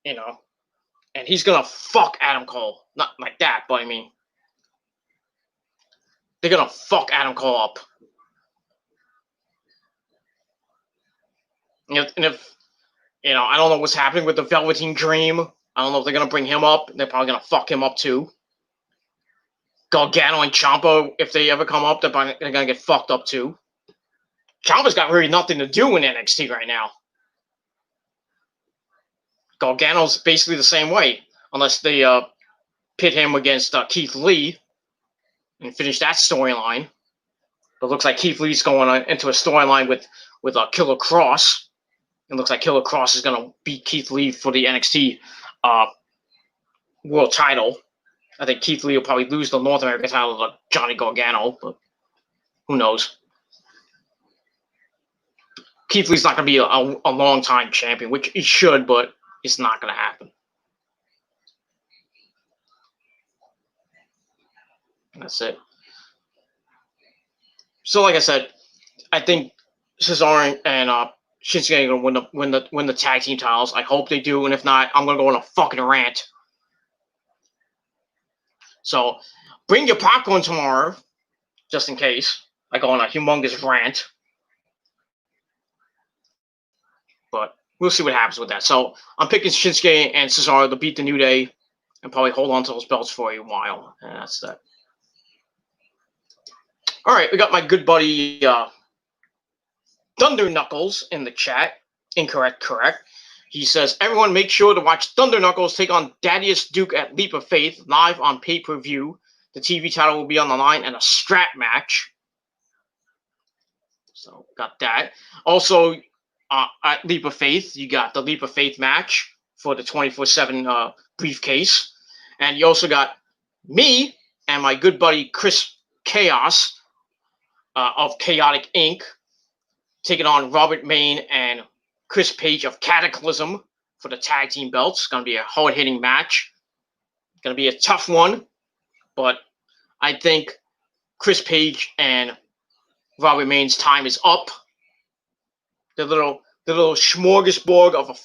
and he's going to fuck Adam Cole. Not like that, but I mean, they're going to fuck Adam Cole up. And if I don't know what's happening with the Velveteen Dream. I don't know if they're going to bring him up. They're probably going to fuck him up too. Gargano and Ciampa, if they ever come up, they're going to get fucked up too. Ciampa's got really nothing to do in NXT right now. Gargano's basically the same way, unless they pit him against Keith Lee and finish that storyline. But it looks like Keith Lee's going into a storyline with Killer Kross. It looks like Killer Kross is going to beat Keith Lee for the NXT world title. I think Keith Lee will probably lose the North American title to Johnny Gargano, but who knows? Keith Lee's not going to be a long-time champion, which he should, but it's not going to happen. That's it. So, like I said, I think Cesaro and Shinsuke are going to win the tag team titles. I hope they do, and if not, I'm going to go on a fucking rant. So, bring your popcorn tomorrow, just in case I go on a humongous rant. But we'll see what happens with that. So, I'm picking Shinsuke and Cesaro to beat the New Day and probably hold on to those belts for a while. And that's that. All right, we got my good buddy Thunder Knuckles in the chat. Incorrect, correct. He says, everyone make sure to watch Thunder Knuckles take on Darius Duke at Leap of Faith live on pay-per-view. The TV title will be on the line and a strap match. So got that. Also, at Leap of Faith, you got the Leap of Faith match for the 24/7 briefcase, and you also got me and my good buddy Chris Chaos of Chaotic Inc. taking on Robert Main and Chris Page of Cataclysm for the tag team belts. It's going to be a hard-hitting match. It's going to be a tough one, but I think Chris Page and Robert Main's time is up. The little smorgasbord of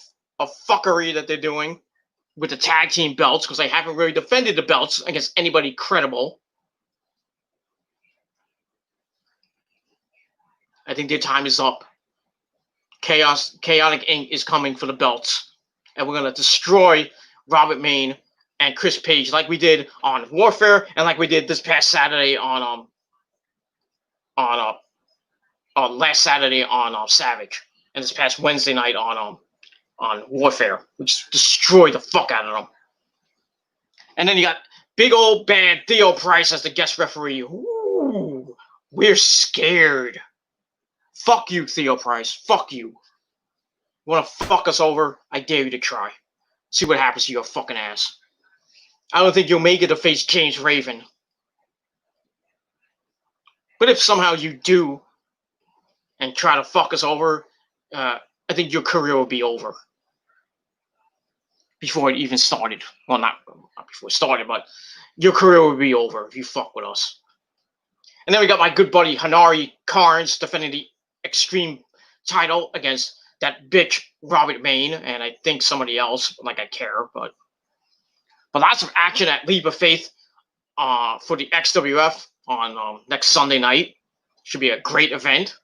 fuckery that they're doing with the tag team belts, because they haven't really defended the belts against anybody credible. I think their time is up. Chaotic Inc. is coming for the belts, and we're gonna destroy Robert Main and Chris Page like we did on Warfare and like we did this past Saturday on last Saturday on Savage, and this past Wednesday night on Warfare. We just destroyed the fuck out of them. And then you got big old bad Theo Price as the guest referee. Ooh, we're scared. Fuck you, Theo Price. Fuck you. You want to fuck us over? I dare you to try. See what happens to your fucking ass. I don't think you'll make it to face James Raven. But if somehow you do and try to fuck us over, I think your career will be over. Before it even started. Well, not before it started, but your career will be over if you fuck with us. And then we got my good buddy Hanari Carnes defending the Xtreme title against that bitch Robert Main, and I think somebody else, like I care, but lots of action at Leap of Faith for the XWF on next Sunday night. Should be a great event.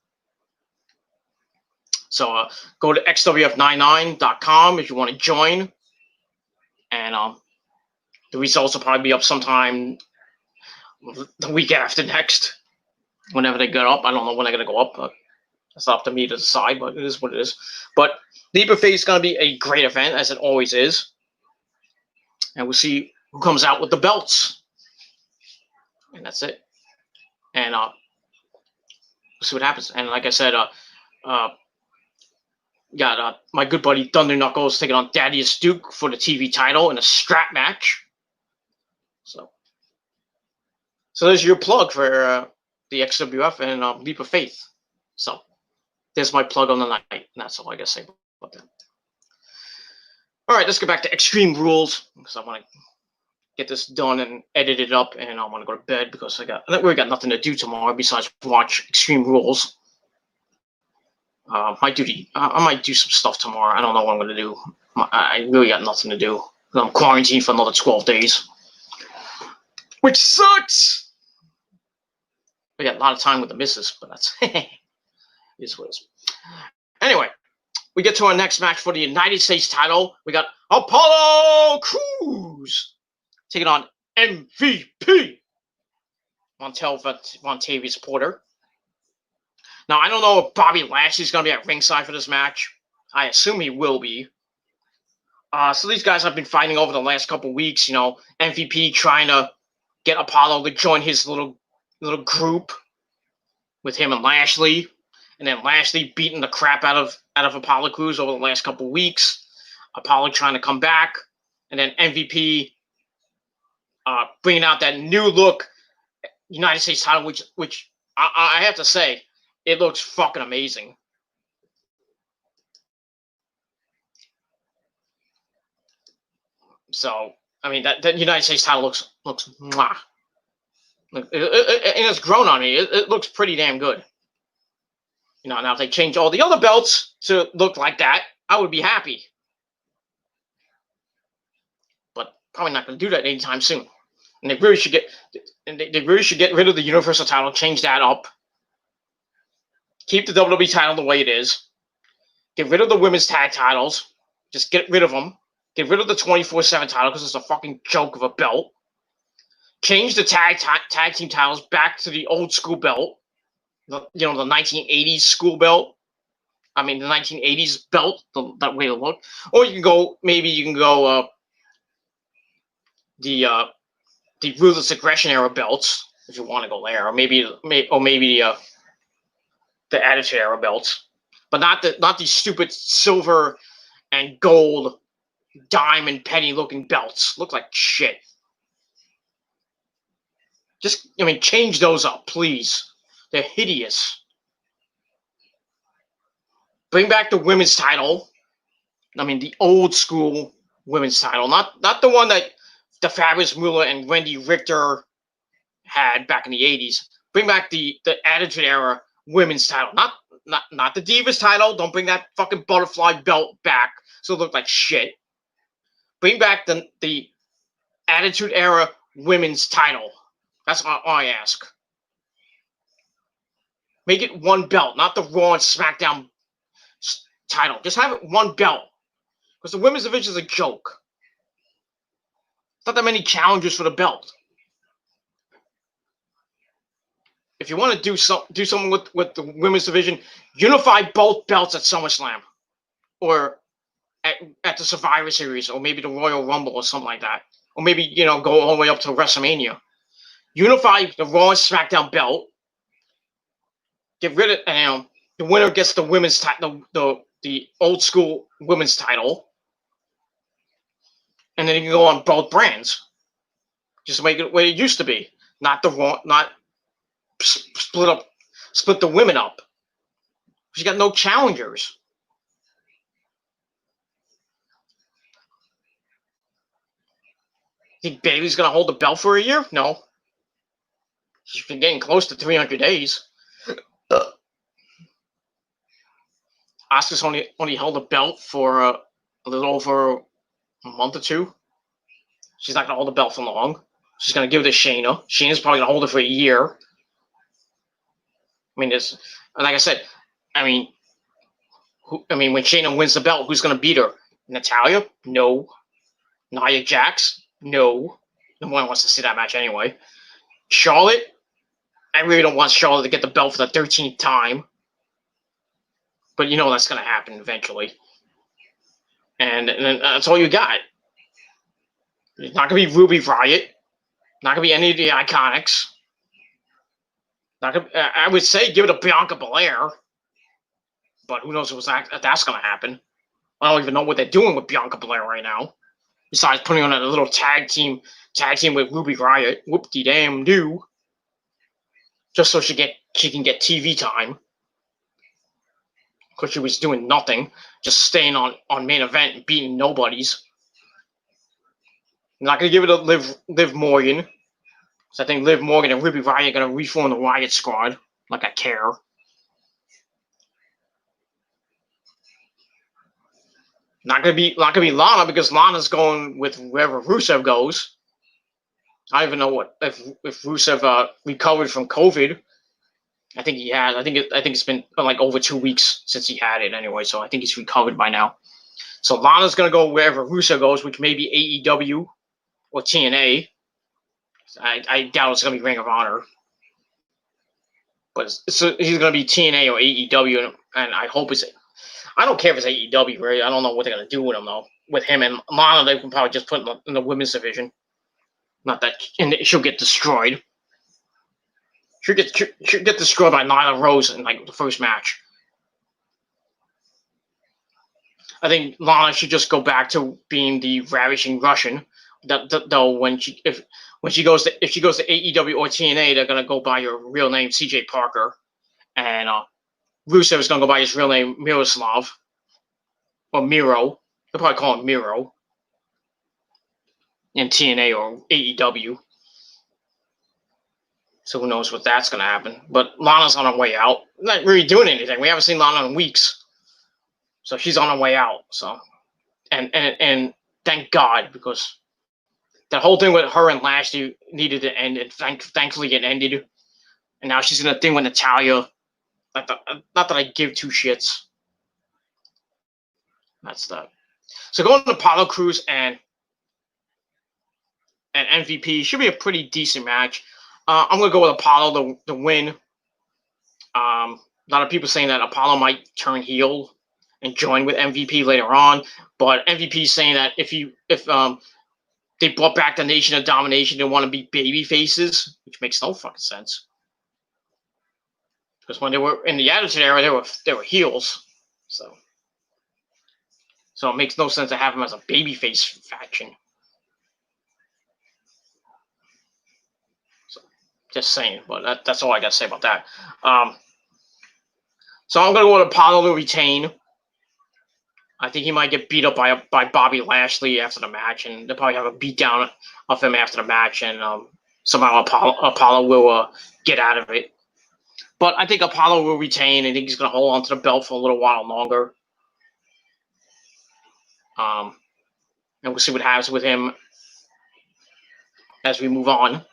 So go to xwf99.com if you want to join, and the results will probably be up sometime the week after next, whenever they get up. I don't know when they're going to go up, but that's up to me to decide, but it is what it is. But Leap of Faith is going to be a great event, as it always is. And we'll see who comes out with the belts. And that's it. And we'll see what happens. And like I said, got my good buddy Thunder Knuckles taking on Thaddeus Duke for the TV title in a strap match. So there's your plug for the XWF and Leap of Faith. So there's my plug on the night, and that's all I gotta say about that. All right, let's go back to Extreme Rules, because I want to get this done and edit it up, and I want to go to bed because I really got nothing to do tomorrow besides watch Extreme Rules. I might do some stuff tomorrow. I don't know what I'm gonna do. I really got nothing to do. I'm quarantined for another 12 days, which sucks. We got a lot of time with the missus, but that's is what it is. Anyway, we get to our next match for the United States title. We got Apollo Crews taking on MVP Vontavious Porter. Now, I don't know if Bobby Lashley's going to be at ringside for this match. I assume he will be. So these guys have been fighting over the last couple weeks. You know, MVP trying to get Apollo to join his little group with him and Lashley, and then Lashley beating the crap out of Apollo Crews over the last couple weeks. Apollo trying to come back, and then MVP bringing out that new look United States title, which I have to say, it looks fucking amazing. So I mean that United States title looks mwah. And it's grown on me. It looks pretty damn good. You know, now if they change all the other belts to look like that, I would be happy. But probably not going to do that anytime soon. And they really should get rid of the Universal title, change that up. Keep the WWE title the way it is. Get rid of the women's tag titles. Just get rid of them. Get rid of the 24/7 title because it's a fucking joke of a belt. Change the tag team titles back to the old school belt. The 1980s school belt. I mean, the 1980s belt, that way to look. Or you can go the Ruthless Aggression era belts if you want to go there, or maybe the the Attitude Era belts, but not these stupid silver and gold diamond penny looking belts. Look like shit. Just, change those up, please. They're hideous. Bring back the women's title. The old school women's title, not the one that the Fabulous Moolah and Wendy Richter had back in the 80s. Bring back the Attitude Era women's title, not the Divas title. Don't bring that fucking butterfly belt back so it look like shit. Bring back the Attitude Era women's title. That's all I ask. Make it one belt, not the Raw and SmackDown title. Just have it one belt. Because the women's division is a joke. Not that many challengers for the belt. If you want to do something with the women's division, unify both belts at SummerSlam, or at the Survivor Series, or maybe the Royal Rumble or something like that, or maybe go all the way up to WrestleMania. Unify the Raw and SmackDown belt. Get rid of the winner gets the women's title, the old school women's title, and then you can go on both brands. Just make it the way it used to be, not the Raw, not split the women up. You got no challengers. Think Bayley's gonna hold the belt for a year? No. She's been getting close to 300 days. Asuka's only held the belt for a little over a month or two. She's not gonna hold the belt for long. She's gonna give it to Shayna. Shayna's probably gonna hold it for a year. Like I said, when Shayna wins the belt, who's gonna beat her? Natalya? No. Nia Jax? No. No one wants to see that match anyway. Charlotte? I really don't want Charlotte to get the belt for the 13th time. But that's going to happen eventually. And that's all you got. It's not going to be Ruby Riott. Not going to be any of the Iconics. I would say give it to Bianca Belair. But who knows if that's going to happen. I don't even know what they're doing with Bianca Belair right now. Besides putting on a little tag team with Ruby Riott. Whoop-de-damn-do. Just so she can get TV time. Because she was doing nothing, just staying on main event and beating nobodies. I'm not going to give it to Liv Morgan. Because I think Liv Morgan and Ruby Riott are going to reform the Riott Squad. Like I care. Not gonna be Lana, because Lana's going with wherever Rusev goes. I don't even know if Rusev recovered from COVID. I think he has. I think it's been like over 2 weeks since he had it anyway, so I think he's recovered by now. So Lana's gonna go wherever Rusev goes, which may be AEW or TNA. I doubt it's gonna be Ring of Honor, but he's gonna be TNA or AEW, and I hope it's. I don't care if it's AEW, right? I don't know what they're gonna do with him though. With him and Lana, they can probably just put in the women's division. Not that, and she'll get destroyed. She'll get destroyed by Nyla Rose in like the first match. I think Lana should just go back to being the ravishing Russian. Though when she goes to AEW or TNA, they're gonna go by her real name, CJ Parker, and Rusev is gonna go by his real name, Miroslav or Miro. They'll probably call him Miro in TNA or AEW. So who knows what that's going to happen. But Lana's on her way out. Not really doing anything. We haven't seen Lana in weeks. So she's on her way out. So, and thank God, because that whole thing with her and Lashley needed to end. And thankfully it ended. And now she's in a thing with Natalya. Not that I give two shits. That's that. So going to Apollo Crews and MVP should be a pretty decent match. I'm going to go with Apollo to win. A lot of people saying that Apollo might turn heel and join with MVP later on, but MVP is saying that if they brought back the Nation of Domination, they want to be baby faces, which makes no fucking sense. Because when they were in the Attitude Era, they were heels. So it makes no sense to have them as a babyface faction. So just saying, but that's all I got to say about that. So I'm gonna go with Apollo to retain. I think he might get beat up by Bobby Lashley after the match, and they'll probably have a beatdown of him after the match, and somehow Apollo will get out of it. But I think Apollo will retain. I think he's going to hold on to the belt for a little while longer. And we'll see what happens with him as we move on.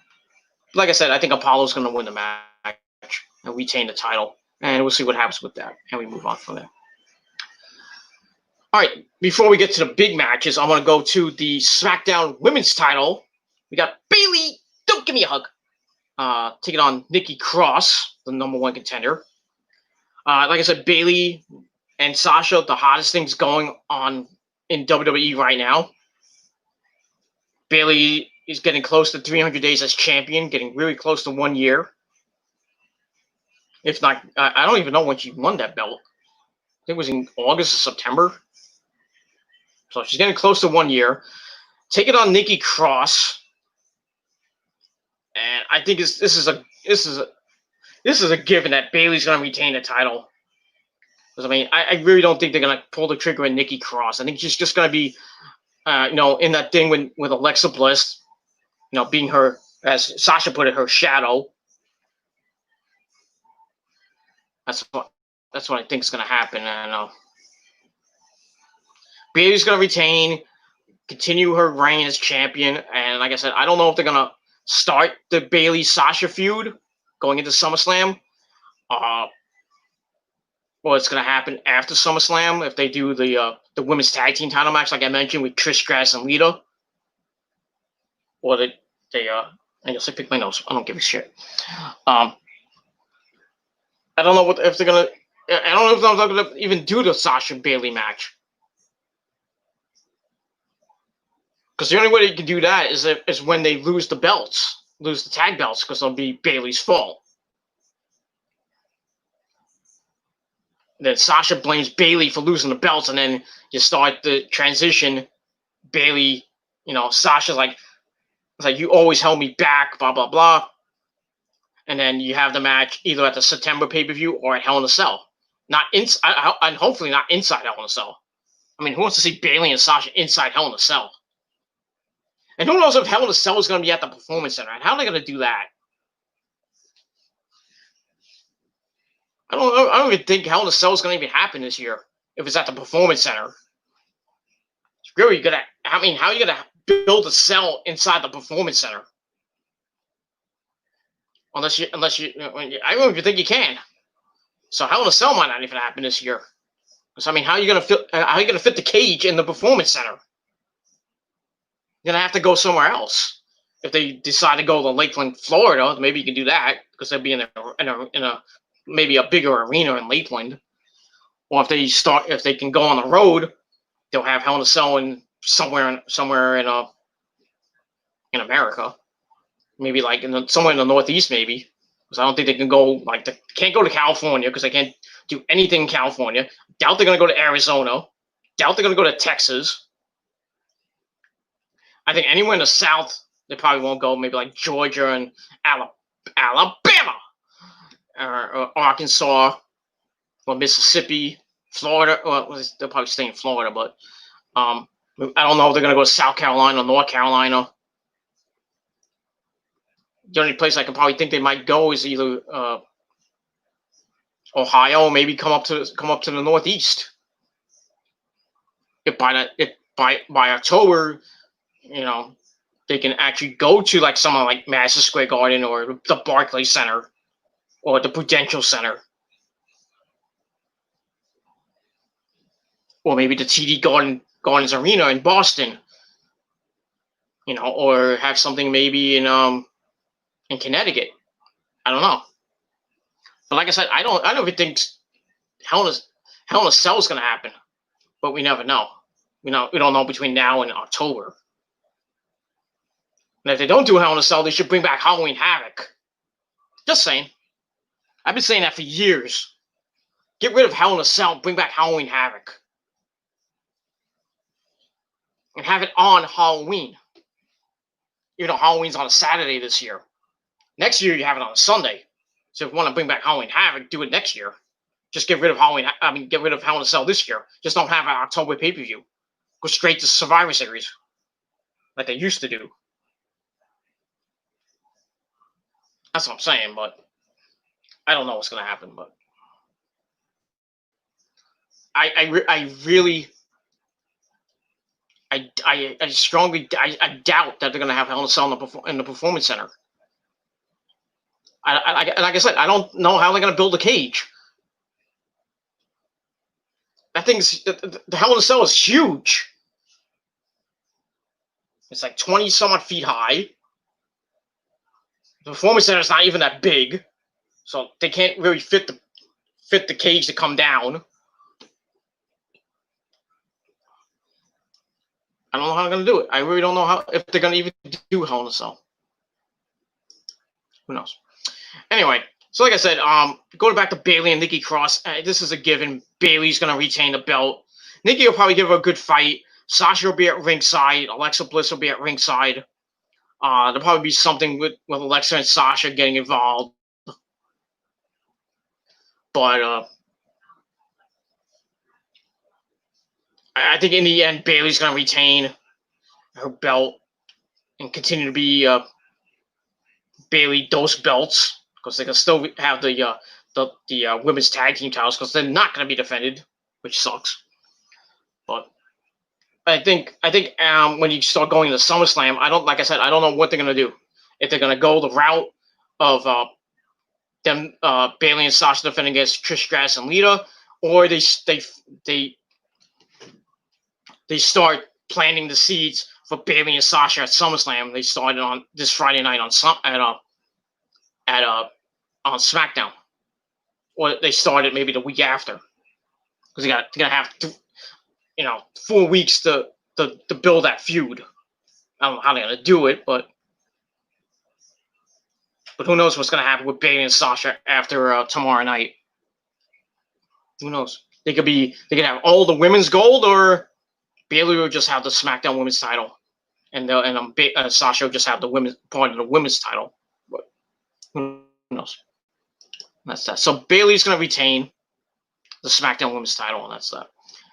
Like I said, I think Apollo's going to win the match and retain the title. And we'll see what happens with that. And we move on from there. All right, before we get to the big matches, I'm going to go to the SmackDown Women's title. We got Bayley, don't give me a hug, taking on Nikki Cross, the #1 contender. Like I said, Bayley and Sasha, the hottest things going on in WWE right now. Bayley is getting close to 300 days as champion, getting really close to 1 year. If not, I don't even know when she won that belt. I think it was in August or September. So she's getting close to 1 year. Take it on Nikki Cross, and I think this is a given that Bayley's going to retain the title. Because I mean, I really don't think they're going to pull the trigger on Nikki Cross. I think she's just going to be, in that thing with Alexa Bliss, being her, as Sasha put it, her shadow. That's what I think is going to happen. And Bayley's going to retain, continue her reign as champion. And like I said, I don't know if they're going to start the Bayley-Sasha feud going into SummerSlam. What's going to happen after SummerSlam if they do the women's tag team title match, like I mentioned, with Trish Stratus and Lita. Or I guess I pick my nose. I don't give a shit. I don't know if they're going to. I don't know if they're going to even do the Sasha Bayley match. Because the only way they can do that is when they lose the tag belts, because it'll be Bayley's fault. Then Sasha blames Bayley for losing the belts, and then you start the transition. Bayley, Sasha's like, it's like, you always held me back, blah, blah, blah. And then you have the match either at the September pay-per-view or at Hell in a Cell. And hopefully not inside Hell in a Cell. I mean, who wants to see Bayley and Sasha inside Hell in a Cell? And who knows if Hell in a Cell is going to be at the Performance Center? And how are they going to do that? I don't even think Hell in a Cell is going to even happen this year if it's at the Performance Center. It's really how are you going to build a cell inside the Performance Center? Unless you, I don't even think you can. So Hell in a Cell might not even happen this year. Because I mean, how are you going to fit the cage in the Performance Center? You're going to have to go somewhere else. If they decide to go to Lakeland, Florida, maybe you can do that because they'll be in a maybe a bigger arena in Lakeland. Or if they can go on the road, they'll have Hell in a Cell somewhere in America. Maybe like somewhere in the Northeast, maybe. Because I don't think they can go can't go to California because they can't do anything in California. Doubt they're going to go to Arizona. Doubt they're going to go to Texas. I think anywhere in the South, they probably won't go. Maybe like Georgia and Alabama, or Arkansas, or Mississippi, Florida. Well, they'll probably stay in Florida, but I don't know if they're going to go to South Carolina or North Carolina. The only place I can probably think they might go is either Ohio, or maybe come up to the Northeast. If by October, they can actually go to like somewhere like Madison Square Garden or the Barclays Center or the Prudential Center, or maybe the TD Gardens Arena in Boston, or have something maybe in Connecticut. I don't know. But like I said, I don't even think Hell in a Cell is going to happen. But we never know. We don't know between now and October. And if they don't do Hell in a Cell, they should bring back Halloween Havoc. Just saying. I've been saying that for years. Get rid of Hell in a Cell, bring back Halloween Havoc. And have it on Halloween. Even though Halloween's on a Saturday this year. Next year, you have it on a Sunday. So if you want to bring back Halloween Havoc, do it next year. Just get rid of get rid of Hell in a Cell this year. Just don't have an October pay-per-view. Go straight to Survivor Series. Like they used to do. That's what I'm saying, but I don't know what's going to happen, but I really strongly doubt that they're going to have Hell in a Cell in the Performance Center. Like I said, I don't know how they're going to build a cage. That thing's the Hell in a Cell is huge. It's like 20 some odd feet high. The Performance Center is not even that big, so they can't really fit the cage to come down. I don't know how they're going to do it. I really don't know if they're going to even do Hell in a Cell. Who knows? Anyway, so like I said, going back to Bayley and Nikki Cross, this is a given. Bayley's going to retain the belt. Nikki will probably give her a good fight. Sasha will be at ringside. Alexa Bliss will be at ringside. There'll probably be something with Alexa and Sasha getting involved. But I think in the end, Bayley's going to retain her belt and continue to be Bayley those belts, because they can still have the women's tag team titles, because they're not going to be defended, which sucks. But I think when you start going to SummerSlam, I don't know what they're going to do. If they're going to go the route of them Bayley and Sasha defending against Trish Stratus and Lita, or they start planting the seeds for Bayley and Sasha at SummerSlam. They started on this Friday night on SmackDown, or they started maybe the week after, because they're gonna have 4 weeks to build that feud. I don't know how they're gonna do it, but who knows what's gonna happen with Bayley and Sasha after tomorrow night? Who knows? They could have all the women's gold, or Bayley will just have the SmackDown Women's title, and Sasha will just have the women's title. But who knows? That's that. So Bayley's going to retain the SmackDown Women's title, and that's that.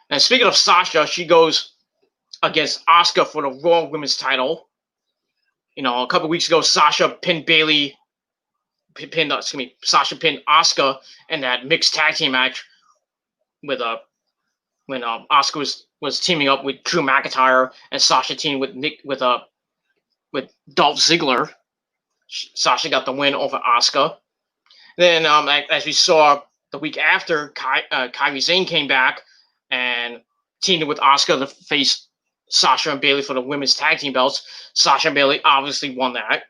And speaking of Sasha, she goes against Asuka for the Raw Women's title. A couple weeks ago, Sasha pinned Sasha pinned Asuka in that mixed tag team match with when Asuka was teaming up with Drew McIntyre, and Sasha teamed with Dolph Ziggler. Sasha got the win over Asuka. Then, as we saw the week after, Kairi Sane came back and teamed with Asuka to face Sasha and Bayley for the women's tag team belts. Sasha and Bayley obviously won that,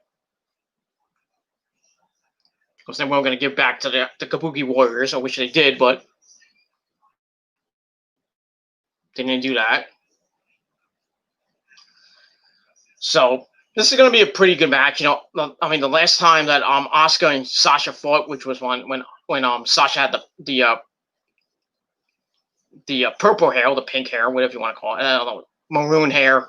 because they weren't going to give back to the Kabuki Warriors. I wish they did, but they didn't do that. So this is going to be a pretty good match. The last time that Asuka and Sasha fought, which was when Sasha had the purple hair, or the pink hair, whatever you want to call it, I don't know, maroon hair.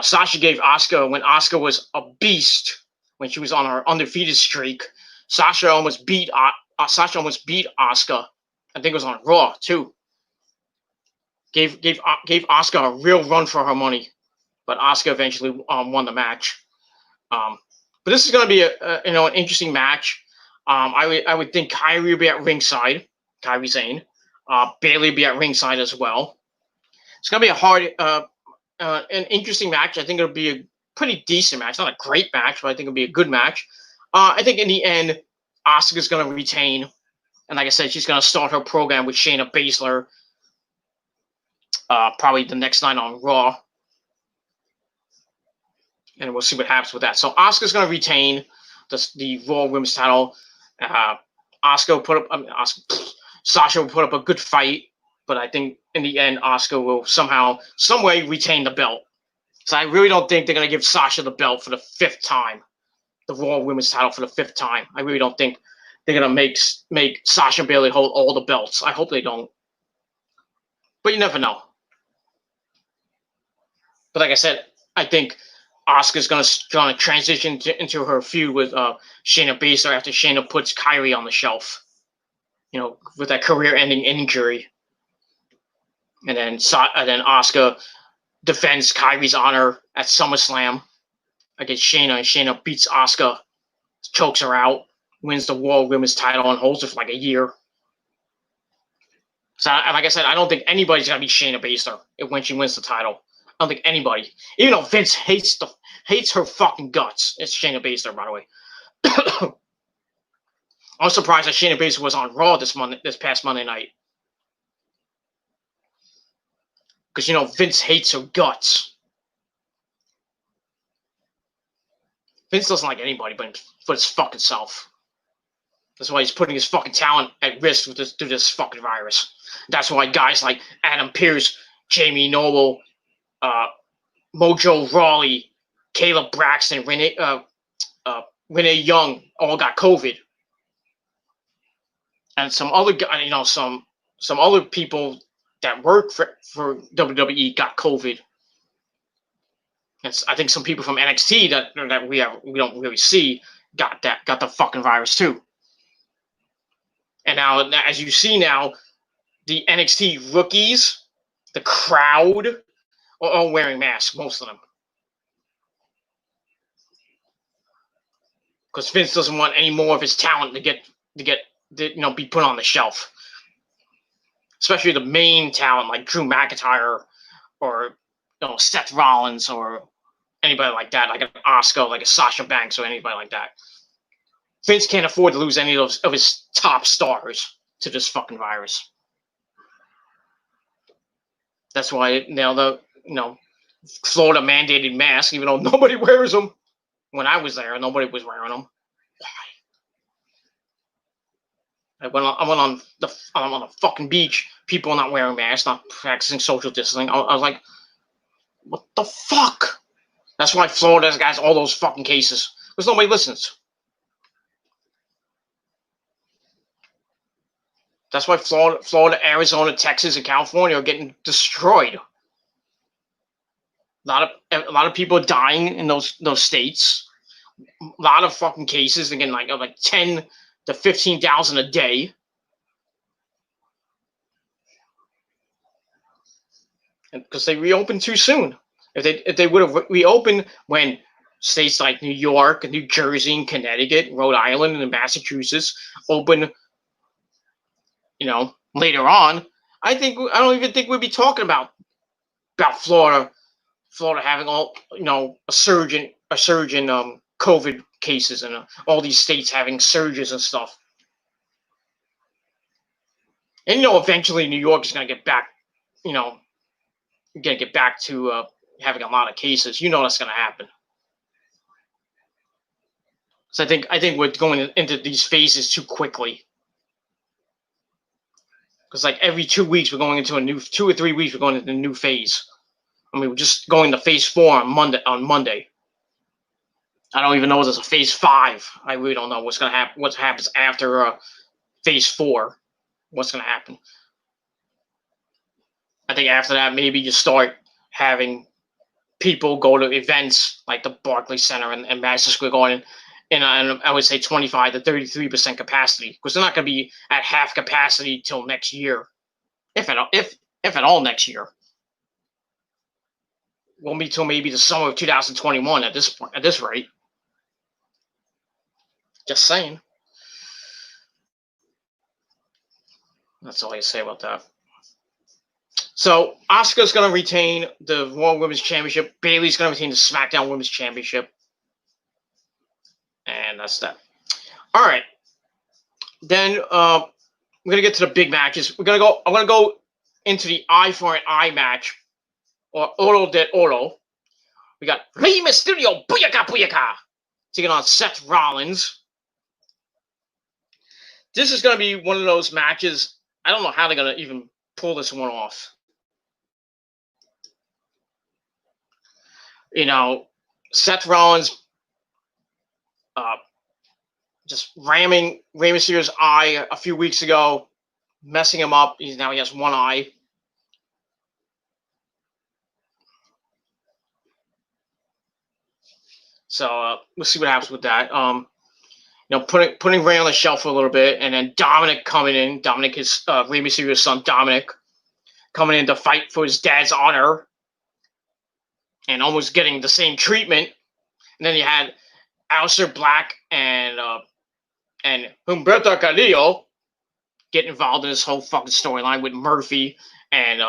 Sasha gave Asuka, when Asuka was a beast, when she was on her undefeated streak, Sasha almost beat Asuka. I think it was on Raw too. Gave Asuka a real run for her money, but Asuka eventually won the match. But this is going to be an interesting match. I would think Kairi will be at ringside, Kairi Sane. Bayley will be at ringside as well. It's going to be a hard, an interesting match. I think it'll be a pretty decent match. Not a great match, but I think it'll be a good match. I think in the end, Asuka's going to retain. And like I said, she's going to start her program with Shayna Baszler probably the next night on Raw. And we'll see what happens with that. So Asuka's going to retain the Raw Women's title. Sasha will put up a good fight, but I think in the end, Asuka will somehow, some way, retain the belt. So I really don't think they're going to give Sasha the belt for the 5th time, the Raw Women's title for the 5th time. I really don't think they're gonna make Sasha and Bailey hold all the belts. I hope they don't, but you never know. But like I said, I think Asuka's gonna transition into her feud with Shayna Baszler after Shayna puts Kyrie on the shelf. You know, with that career-ending injury, and then Asuka defends Kyrie's honor at SummerSlam against Shayna, and Shayna beats Asuka, chokes her out, wins the World Women's title, and holds it for like a year. So, like I said, I don't think anybody's gonna beat Shayna Baszler when she wins the title. I don't think anybody, even though Vince hates her fucking guts. It's Shayna Baszler, by the way. I'm surprised that Shayna Baszler was on Raw this past Monday night, because you know Vince hates her guts. Vince doesn't like anybody but his fucking self. That's why he's putting his fucking talent at risk with through this fucking virus. That's why guys like Adam Pearce, Jamie Noble, Mojo Rawley, Caleb Braxton, Renee Young all got COVID, and some other some other people that work for WWE got COVID. And I think some people from NXT that we don't really see got the fucking virus too. And now, as you see now, the NXT rookies, the crowd, are all wearing masks, most of them. Because Vince doesn't want any more of his talent to be put on the shelf. Especially the main talent like Drew McIntyre or Seth Rollins or anybody like that, like an Asuka, like a Sasha Banks or anybody like that. Vince can't afford to lose any of his top stars to this fucking virus. That's why now the Florida mandated masks, even though nobody wears them. When I was there, nobody was wearing them. Why? I went on the fucking beach. People not wearing masks, not practicing social distancing. I was like, what the fuck? That's why Florida's got all those fucking cases. Because nobody listens. That's why Florida, Arizona, Texas, and California are getting destroyed. A lot of people are dying in those states. A lot of fucking cases. Again, like 10 to 15,000 a day. Because they reopened too soon. If they would have reopened when states like New York, New Jersey, and Connecticut, Rhode Island, and Massachusetts open, later on, I don't even think we'd be talking about Florida having a surge in COVID cases and all these states having surges and stuff. And eventually New York is gonna get back, to having a lot of cases. That's gonna happen. So I think we're going into these phases too quickly. Because like every 2 weeks we're going into 2 or 3 weeks we're going into a new phase. I mean, we're just going to phase 4 on Monday. I don't even know if there's a phase 5. I really don't know what's gonna happen. What happens after phase 4? What's gonna happen? I think after that, maybe you start having people go to events like the Barclays Center and Madison Square Garden, and I would say 25 to 33% capacity, because they're not going to be at half capacity till next year, if at all next year. Won't be till maybe the summer of 2021 at this point. At this rate, just saying. That's all I say about that. So Asuka's going to retain the Raw Women's Championship. Bayley's going to retain the SmackDown Women's Championship. And that's that. All right. Then we're going to get to the big matches. I'm going to go into the eye for an eye match, or Oro de Oro. We got Rey Mysterio, Booyaka Booyaka, taking on Seth Rollins. This is going to be one of those matches. I don't know how they're going to even pull this one off. Seth Rollins just ramming Rey Mysterio's eye a few weeks ago, messing him up. Now he has one eye. So we'll see what happens with that. Putting Rey on the shelf for a little bit, and then Dominic coming in. Dominic is Rey Mysterio's son, Dominic, coming in to fight for his dad's honor, and almost getting the same treatment. And then you had Aleister Black and Humberto Carrillo get involved in this whole fucking storyline with Murphy and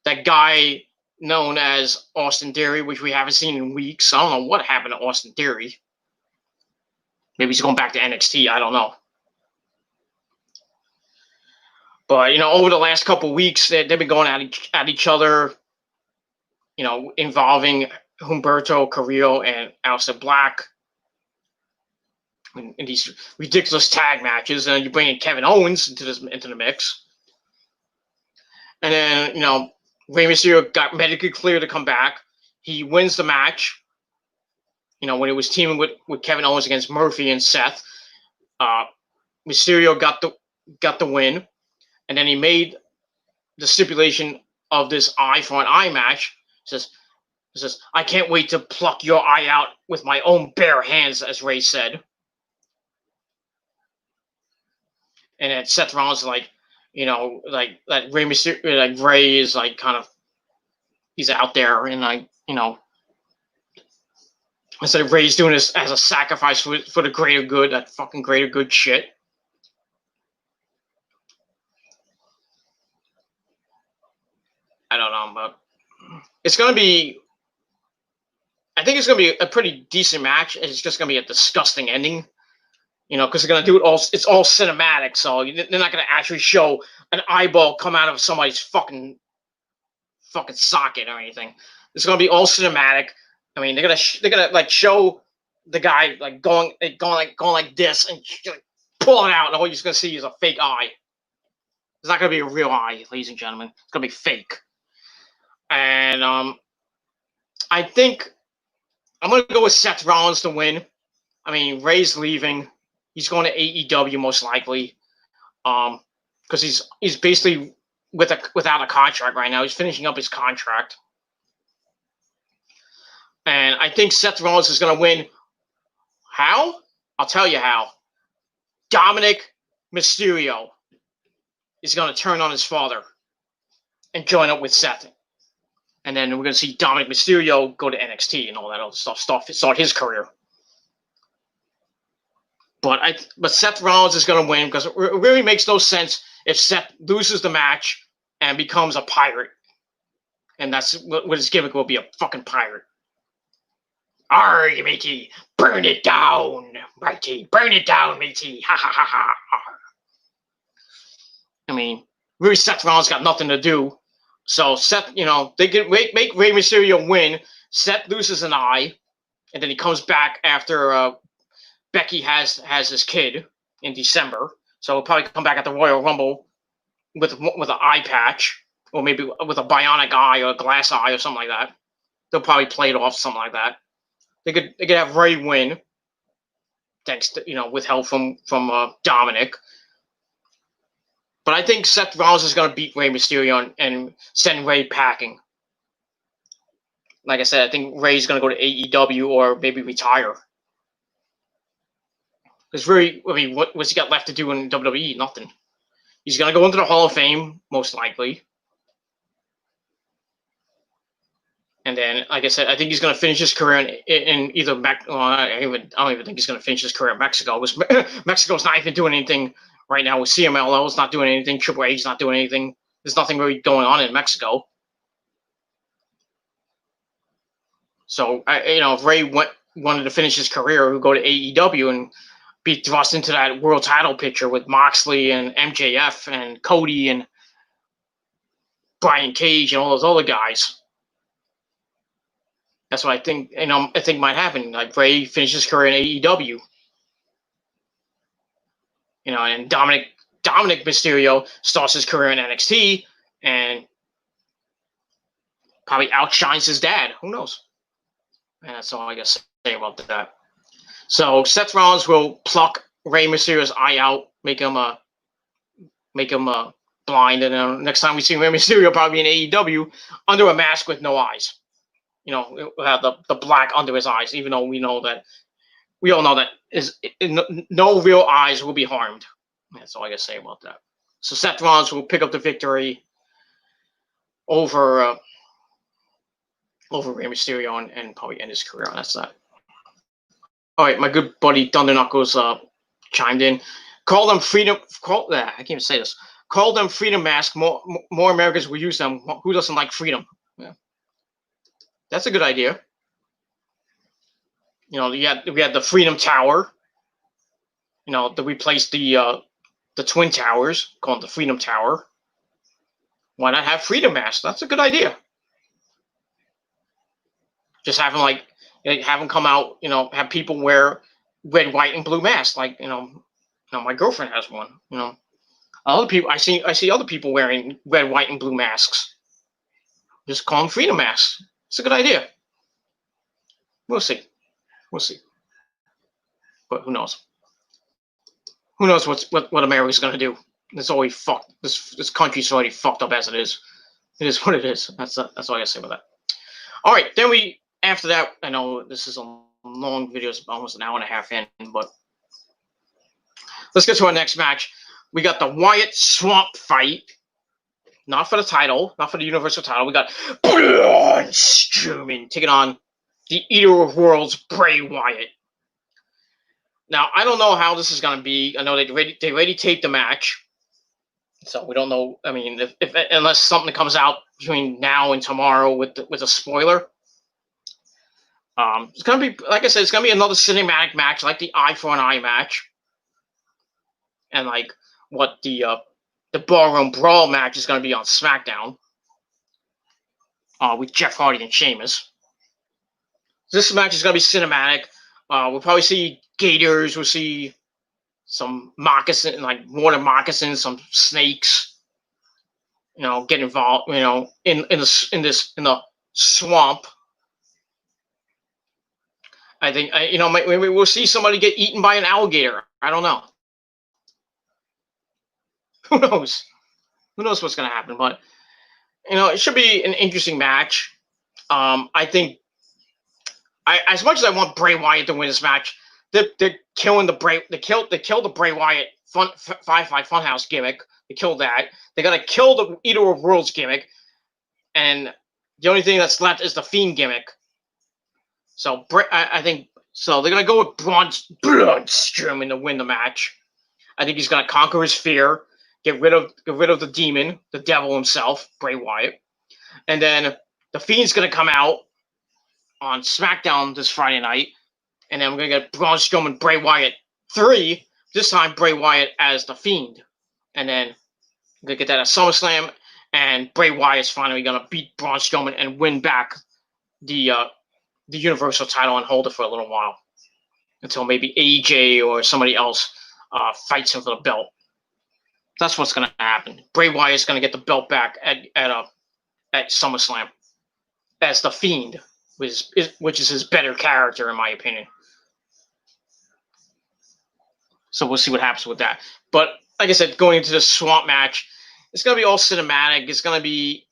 that guy known as Austin Theory, which we haven't seen in weeks. I don't know what happened to Austin Theory. Maybe he's going back to NXT. I don't know. But, over the last couple of weeks, they've been going at each other, involving Humberto Carrillo and Aleister Black in these ridiculous tag matches. And you bring in Kevin Owens into the mix. And then, Rey Mysterio got medically cleared to come back. He wins the match. When he was teaming with Kevin Owens against Murphy and Seth, Mysterio got the win, and then he made the stipulation of this eye for an eye match. He says, "I can't wait to pluck your eye out with my own bare hands," as Ray said. And then Seth Rollins like Rey Mysterio, like Ray is like kind of he's out there and instead of Ray's doing this as a sacrifice for the greater good, that fucking greater good shit. I don't know, but it's going to be... I think it's going to be a pretty decent match. It's just going to be a disgusting ending, because they're going to do it all... It's all cinematic, so they're not going to actually show an eyeball come out of somebody's fucking socket or anything. It's going to be all cinematic. I mean, they're gonna like show the guy like going like this and like, pull it out, and all you're just gonna see is a fake eye. It's not gonna be a real eye, ladies and gentlemen. It's gonna be fake. And I think I'm gonna go with Seth Rollins to win. I mean, Ray's leaving. He's going to AEW most likely, because he's basically without a contract right now. He's finishing up his contract. And I think Seth Rollins is going to win. How? I'll tell you how. Dominic Mysterio is going to turn on his father and join up with Seth. And then we're going to see Dominic Mysterio go to NXT and all that other stuff, start his career. But Seth Rollins is going to win because it really makes no sense if Seth loses the match and becomes a pirate. And that's what his gimmick will be, a fucking pirate. Arr, matey, burn it down, matey, burn it down, matey, ha ha ha ha. I mean, really, Seth Rollins got nothing to do. So Seth, they can make Rey Mysterio win. Seth loses an eye, and then he comes back after Becky has his kid in December. So he'll probably come back at the Royal Rumble with an eye patch, or maybe with a bionic eye or a glass eye or something like that. They'll probably play it off, something like that. They could have Ray win, thanks to with help from Dominic. But I think Seth Rollins is going to beat Rey Mysterio and send Ray packing. Like I said, I think Ray's going to go to AEW or maybe retire. Because really, I mean, what's he got left to do in WWE? Nothing. He's going to go into the Hall of Fame, most likely. And then, like I said, I think he's going to finish his career in either Mexico. I don't even think he's going to finish his career in Mexico. Mexico's not even doing anything right now with CMLL. It's not doing anything. Triple H is not doing anything. There's nothing really going on in Mexico. So, if Ray wanted to finish his career, he would go to AEW and be thrust into that world title picture with Moxley and MJF and Cody and Brian Cage and all those other guys. That's what I think. I think might happen. Like Ray finishes his career in AEW. And Dominic Mysterio starts his career in NXT and probably outshines his dad. Who knows? And that's all I got to say about that. So Seth Rollins will pluck Rey Mysterio's eye out, make him blind, and then next time we see Rey Mysterio, probably in AEW, under a mask with no eyes. You know, we'll have the black under his eyes, even though we all know that no real eyes will be harmed. That's all I gotta say about that. So Seth Rollins will pick up the victory over Rey Mysterio and probably end his career. That's that. All right, my good buddy Thunder Knuckles chimed in. Call them freedom. I can't even say this. Call them freedom masks. More Americans will use them. Who doesn't like freedom? Yeah. That's a good idea. You know, we had the Freedom Tower. You know, to replace the Twin Towers, called the Freedom Tower. Why not have freedom masks? That's a good idea. Just have them come out. You know, have people wear red, white, and blue masks. Like my girlfriend has one. You know, other people I see other people wearing red, white, and blue masks. Just call them freedom masks. It's a good idea. We'll see. But who knows? Who knows what America's gonna do? It's already fucked. This country's already fucked up as it is. It is what it is. That's all I gotta say about that. All right, then after that, I know this is a long video, it's almost an hour and a half in, but let's get to our next match. We got the Wyatt Swamp fight. Not for the title, not for the Universal title. We got Braun Strowman taking on the Eater of Worlds, Bray Wyatt. Now, I don't know how this is going to be. I know they already taped the match, so we don't know. I mean, if unless something comes out between now and tomorrow with a spoiler, it's going to be, like I said, it's going to be another cinematic match, like the Eye for an Eye match, and like what the Ballroom Brawl match is going to be on SmackDown with Jeff Hardy and Sheamus. This match is going to be cinematic. We'll probably see gators. We'll see some moccasin, like water moccasins, some snakes. You know, get involved. You know, in the swamp. I think maybe we'll see somebody get eaten by an alligator. I don't know. Who knows? Who knows what's going to happen? But it should be an interesting match. I think. As much as I want Bray Wyatt to win this match, they're killing the Bray. They killed the Bray Wyatt Firefly Funhouse gimmick. They killed that. They gotta kill the Eater of Worlds gimmick, and the only thing that's left is the Fiend gimmick. So I think so. They're gonna go with Braun Strowman to win the match. I think he's gonna conquer his fear, get rid of the demon, the devil himself, Bray Wyatt, and then the Fiend's gonna come out on SmackDown this Friday night, and then we're gonna get Braun Strowman, Bray Wyatt 3. This time, Bray Wyatt as the Fiend, and then we're gonna get that at SummerSlam, and Bray Wyatt's finally gonna beat Braun Strowman and win back the Universal title and hold it for a little while until maybe AJ or somebody else fights him for the belt. That's what's gonna happen. Bray Wyatt's gonna get the belt back at SummerSlam as the Fiend, which is his better character, in my opinion. So we'll see what happens with that. But like I said, going into the swamp match, it's going to be all cinematic. It's going to be,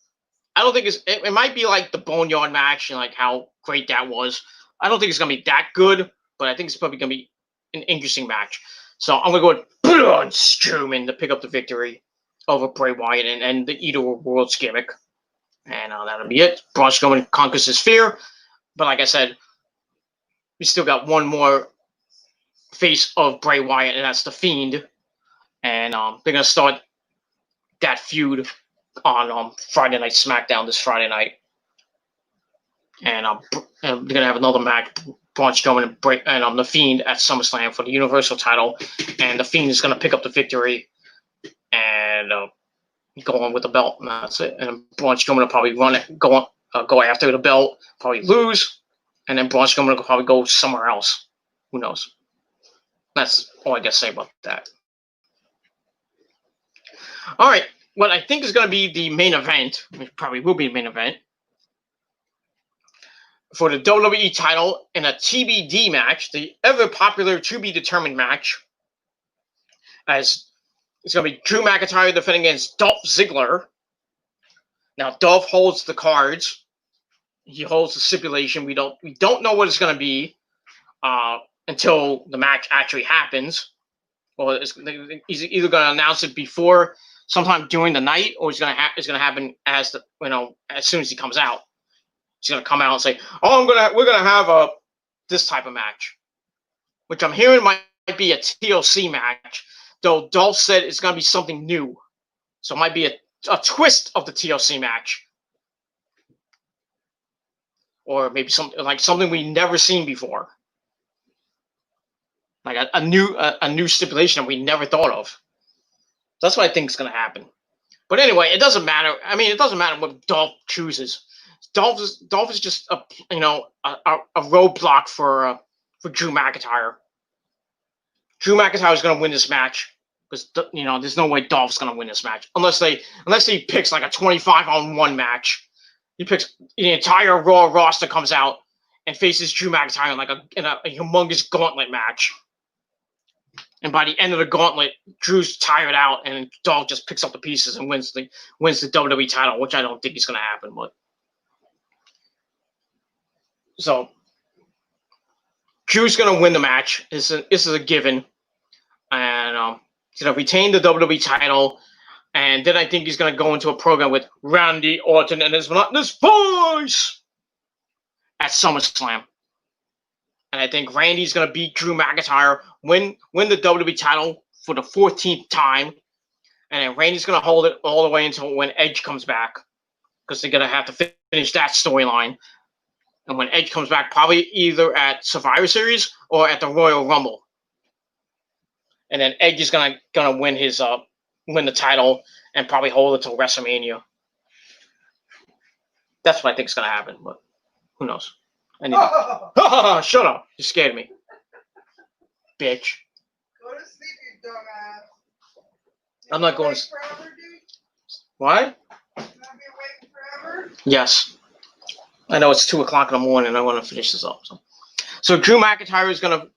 I don't think it might be like the Boneyard match and like how great that was. I don't think it's going to be that good, but I think it's probably going to be an interesting match. So I'm going to go with Braun Strowman to pick up the victory over Bray Wyatt and the Eater of Worlds gimmick. And that'll be it. Braun Strowman conquers his fear. But like I said, we still got one more face of Bray Wyatt, and that's the Fiend. And they're going to start that feud on Friday Night SmackDown this Friday night. And they're going to have another match, Braun Strowman and the Fiend at SummerSlam for the Universal title. And the Fiend is going to pick up the victory and go on with the belt, and that's it. And Braun Strowman will probably go after the belt, probably lose, and then Braun Strowman will probably go somewhere else. Who knows? That's all I got to say about that. All right, what I think is going to be the main event, which probably will be the main event, for the WWE title in a TBD match, the ever popular to be determined match. as it's going to be Drew McIntyre defending against Dolph Ziggler. Now Dolph holds the cards. He holds the stipulation. We don't know what it's going to be until the match actually happens, or he's either going to announce it before, sometime during the night, or it's going to happen as soon as he comes out. He's going to come out and say, "Oh, we're going to have this type of match," which I'm hearing might be a TLC match, though Dolph said it's going to be something new, so it might be a twist of the TLC match. Or maybe something we never seen before, like a new stipulation that we never thought of. That's what I think is going to happen. But anyway, it doesn't matter. I mean, it doesn't matter what Dolph chooses. Dolph is just a roadblock for Drew McIntyre. Drew McIntyre is going to win this match because there's no way Dolph's going to win this match unless he picks like a 25-on-1 match. He picks the entire Raw roster comes out and faces Drew McIntyre in a humongous gauntlet match. And by the end of the gauntlet, Drew's tired out and Dolph just picks up the pieces and wins the WWE title, which I don't think is going to happen. But so Drew's going to win the match. This is a given, and he's going to retain the WWE title. And then I think he's going to go into a program with Randy Orton and his monotonous voice at SummerSlam. And I think Randy's going to beat Drew McIntyre, win the WWE title for the 14th time. And then Randy's going to hold it all the way until when Edge comes back, because they're going to have to finish that storyline. And when Edge comes back, probably either at Survivor Series or at the Royal Rumble. And then Edge is going to win the title and probably hold it till WrestleMania. That's what I think is going to happen, but who knows? Shut up. You scared me. Bitch. Go to sleep, you dumbass. I'm not going to sleep. What? You want to be awake forever? Yes. I know it's 2 o'clock in the morning. I want to finish this up. So Drew McIntyre is gonna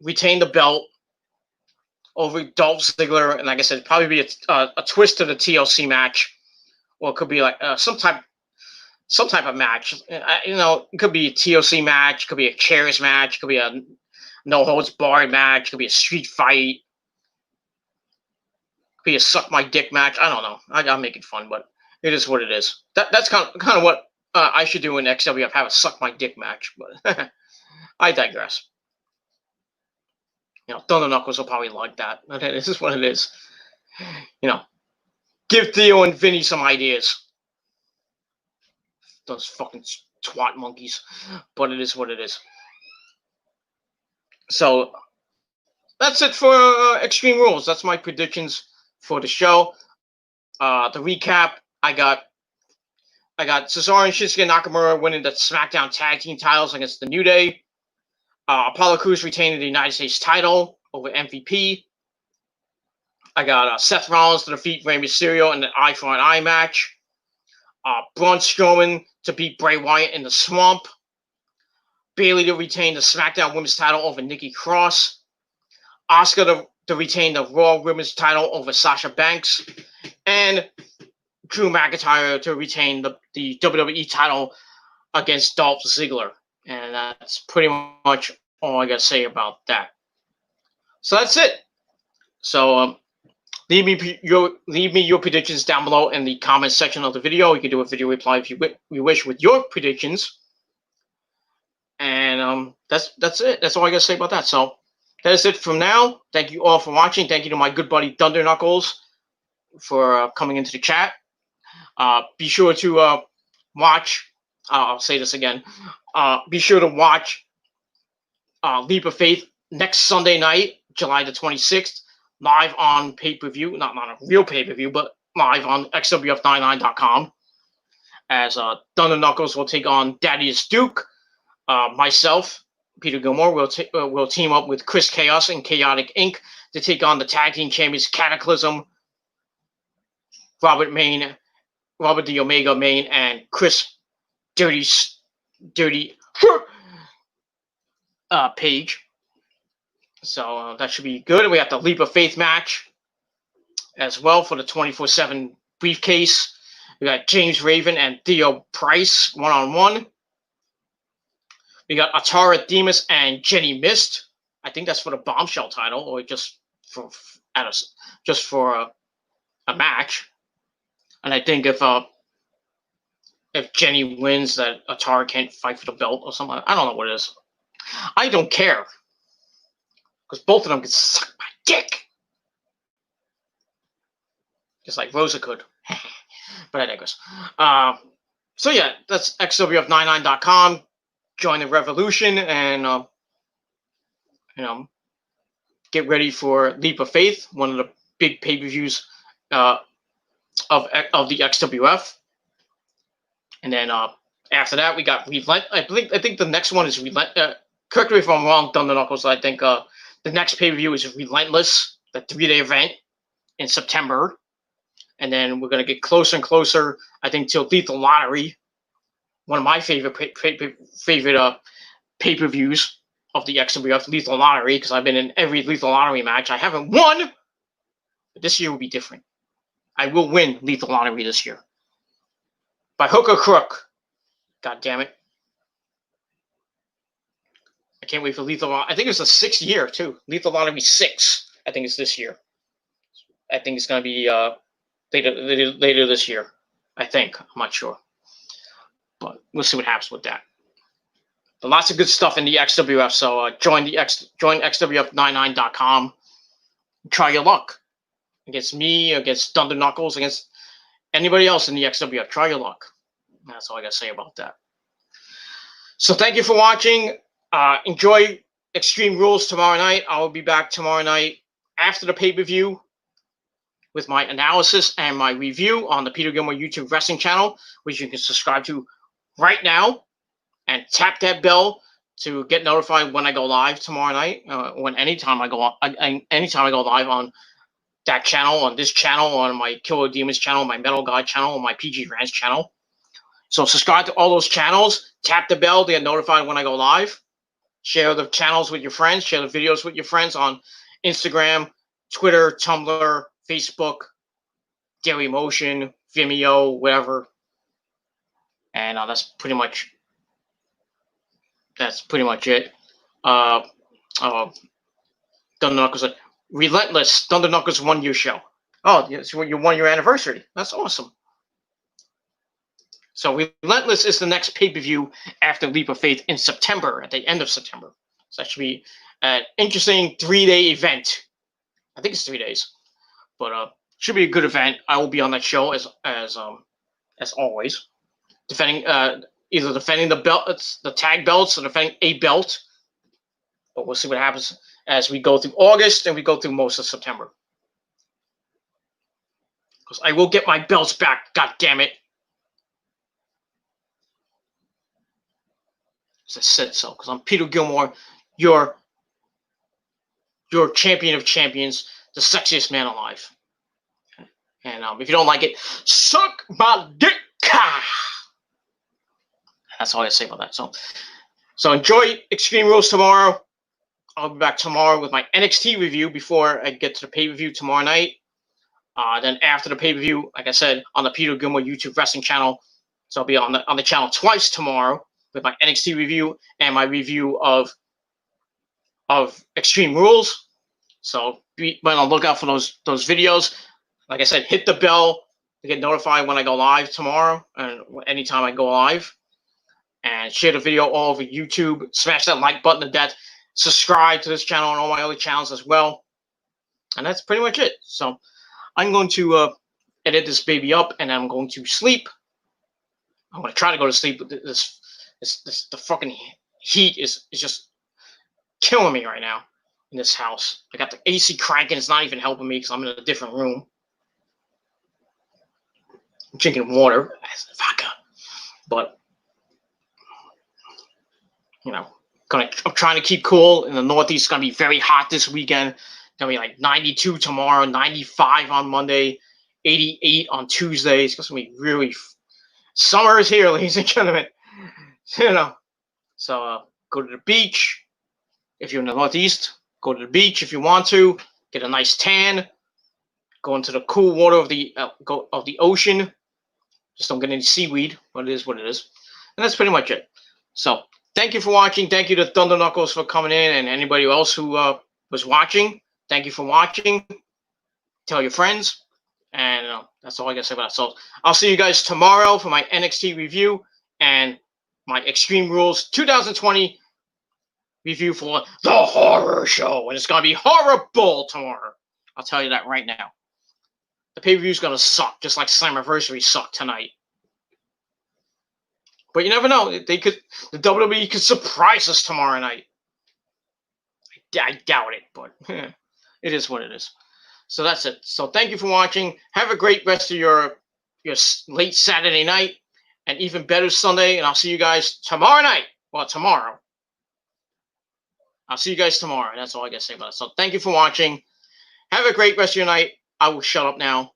retain the belt over Dolph Ziggler, and like I said, probably be a twist to the TLC match, or it could be like some type of match. It could be a TLC match, it could be a chairs match, it could be a no holds barred match, it could be a street fight, it could be a suck my dick match. I don't know. I'm making fun, but it is what it is. That's kind of what I should do in XWF, have a suck my dick match, but I digress. Thunder Knuckles will probably like that. This is what it is. Give Theo and Vinny some ideas. Those fucking twat monkeys. But it is what it is. So, that's it for Extreme Rules. That's my predictions for the show. The recap, I got Cesaro and Shinsuke Nakamura winning the SmackDown Tag Team titles against the New Day. Apollo Crews retaining the United States title over MVP. I got Seth Rollins to defeat Rey Mysterio in the Eye for an Eye match. Braun Strowman to beat Bray Wyatt in the Swamp. Bayley to retain the SmackDown Women's title over Nikki Cross. Asuka to retain the Raw Women's title over Sasha Banks. And Drew McIntyre to retain the WWE title against Dolph Ziggler. And that's pretty much all I got to say about that. So that's it. So leave me your predictions down below in the comments section of the video. You can do a video reply if you wish with your predictions. And that's it. That's all I got to say about that. So that is it from now. Thank you all for watching. Thank you to my good buddy Thunder Knuckles for coming into the chat. Be sure to watch. I'll say this again. Be sure to watch Leap of Faith next Sunday night, July the 26th, live on pay-per-view. Not a real pay-per-view, but live on XWF99.com. As Thunder Knuckles will take on Daddy's Duke. Myself, Peter Gilmore, will team up with Chris Chaos and Chaotic Inc. to take on the Tag Team Champions Cataclysm, Robert the Omega Main, and Chris Dirty Page. So that should be good. We have the Leap of Faith match as well for the 24/7 briefcase. We got James Raven and Theo Price one-on-one. We got Atara Demas and Jenny Mist. I think that's for the Bombshell title, or just for a match. And I think if Jenny wins, that Atara can't fight for the belt or something. I don't know what it is. I don't care, because both of them can suck my dick, just like Rosa could. But I digress. So yeah, that's XWF99.com. Join the revolution and get ready for Leap of Faith, one of the big pay-per-views of the XWF. And then after that, we got Relent. I think the next one is Relent. Correct me if I'm wrong, Thunder Knuckles. I think the next pay-per-view is Relentless, the 3-day event in September. And then we're going to get closer and closer, I think, till Lethal Lottery, one of my favorite pay-per-views of the XWF, Lethal Lottery, because I've been in every Lethal Lottery match. I haven't won, but this year will be different. I will win Lethal Lottery this year. By hook or crook. God damn it. I can't wait for Lethal Lottery. I think it's the 6th year, too. Lethal Lottery 6, I think it's this year. I think it's going to be later this year. I think. I'm not sure. But we'll see what happens with that. But lots of good stuff in the XWF, so join XWF99.com. Try your luck. Against me, against Thunder Knuckles, against anybody else in the XWF. Try your luck. That's all I got to say about that. So thank you for watching. Enjoy Extreme Rules tomorrow night. I will be back tomorrow night after the pay-per-view with my analysis and my review on the Peter Gilmore YouTube wrestling channel, which you can subscribe to right now and tap that bell to get notified when I go live tomorrow night. Anytime I go live on that channel, on this channel, on my Killer Demons channel, my Metal God channel, on my PG Rants channel. So subscribe to all those channels. Tap the bell to get notified when I go live. Share the channels with your friends. Share the videos with your friends on Instagram, Twitter, Tumblr, Facebook, Daily Motion, Vimeo, whatever. And that's pretty much it. Thunder Knuckles, Relentless Thunder Knuckles 1-year show. Oh, it's your 1-year anniversary. That's awesome. So Relentless is the next pay-per-view after Leap of Faith in September, at the end of September. So that should be an interesting 3-day event. I think it's 3 days, but should be a good event. I will be on that show as always, defending either defending the belt, the tag belts, or defending a belt. But we'll see what happens as we go through August and we go through most of September. Because I will get my belts back. God damn it! As I said so, because I'm Peter Gilmore, your champion of champions, the sexiest man alive. And if you don't like it, suck my dick. That's all I say about that. So enjoy Extreme Rules tomorrow. I'll be back tomorrow with my NXT review before I get to the pay-per-view tomorrow night. Then after the pay-per-view, like I said, on the Peter Gilmore YouTube wrestling channel. So I'll be on the channel twice tomorrow with my NXT review and my review of Extreme Rules. So be on the lookout for those videos. Like I said, hit the bell to get notified when I go live tomorrow and anytime I go live. And share the video all over YouTube. Smash that like button to death. Subscribe to this channel and all my other channels as well. And that's pretty much it. So I'm going to edit this baby up and I'm going to sleep. I'm going to try to go to sleep. The fucking heat is just killing me right now in this house. I got the AC cranking. It's not even helping me because I'm in a different room. I'm drinking water. Vodka. But, I'm trying to keep cool. In the Northeast, it's going to be very hot this weekend. It's going to be like 92 tomorrow, 95 on Monday, 88 on Tuesday. It's going to be really... Summer is here, ladies and gentlemen. So go to the beach. If you're in the Northeast, Go to the beach if you want to. Get a nice tan. Go into the cool water of the ocean. Just don't get any seaweed. But it is what it is. And that's pretty much it. So thank you for watching. Thank you to Thunder Knuckles for coming in, and anybody else who was watching. Thank you for watching. Tell your friends. And that's all I got to say about that. So I'll see you guys tomorrow for my NXT review and my Extreme Rules 2020 review for the horror show. And it's going to be horrible tomorrow. I'll tell you that right now. The pay-per-view is going to suck, just like Slammiversary sucked tonight. But you never know. The WWE could surprise us tomorrow night. I doubt it, but it is what it is. So that's it. So thank you for watching. Have a great rest of your late Saturday night and even better Sunday. And I'll see you guys tomorrow night. Well, tomorrow. I'll see you guys tomorrow. That's all I got to say about it. So thank you for watching. Have a great rest of your night. I will shut up now.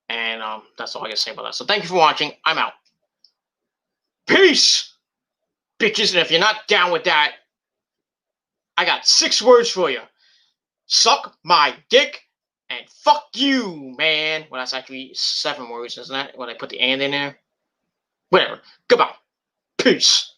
And that's all I got to say about that. So thank you for watching. I'm out. Peace, bitches. And if you're not down with that, I got 6 words for you. Suck my dick and fuck you, man. Well, that's actually 7 words, isn't that? When I put the and in there. Whatever. Goodbye. Peace.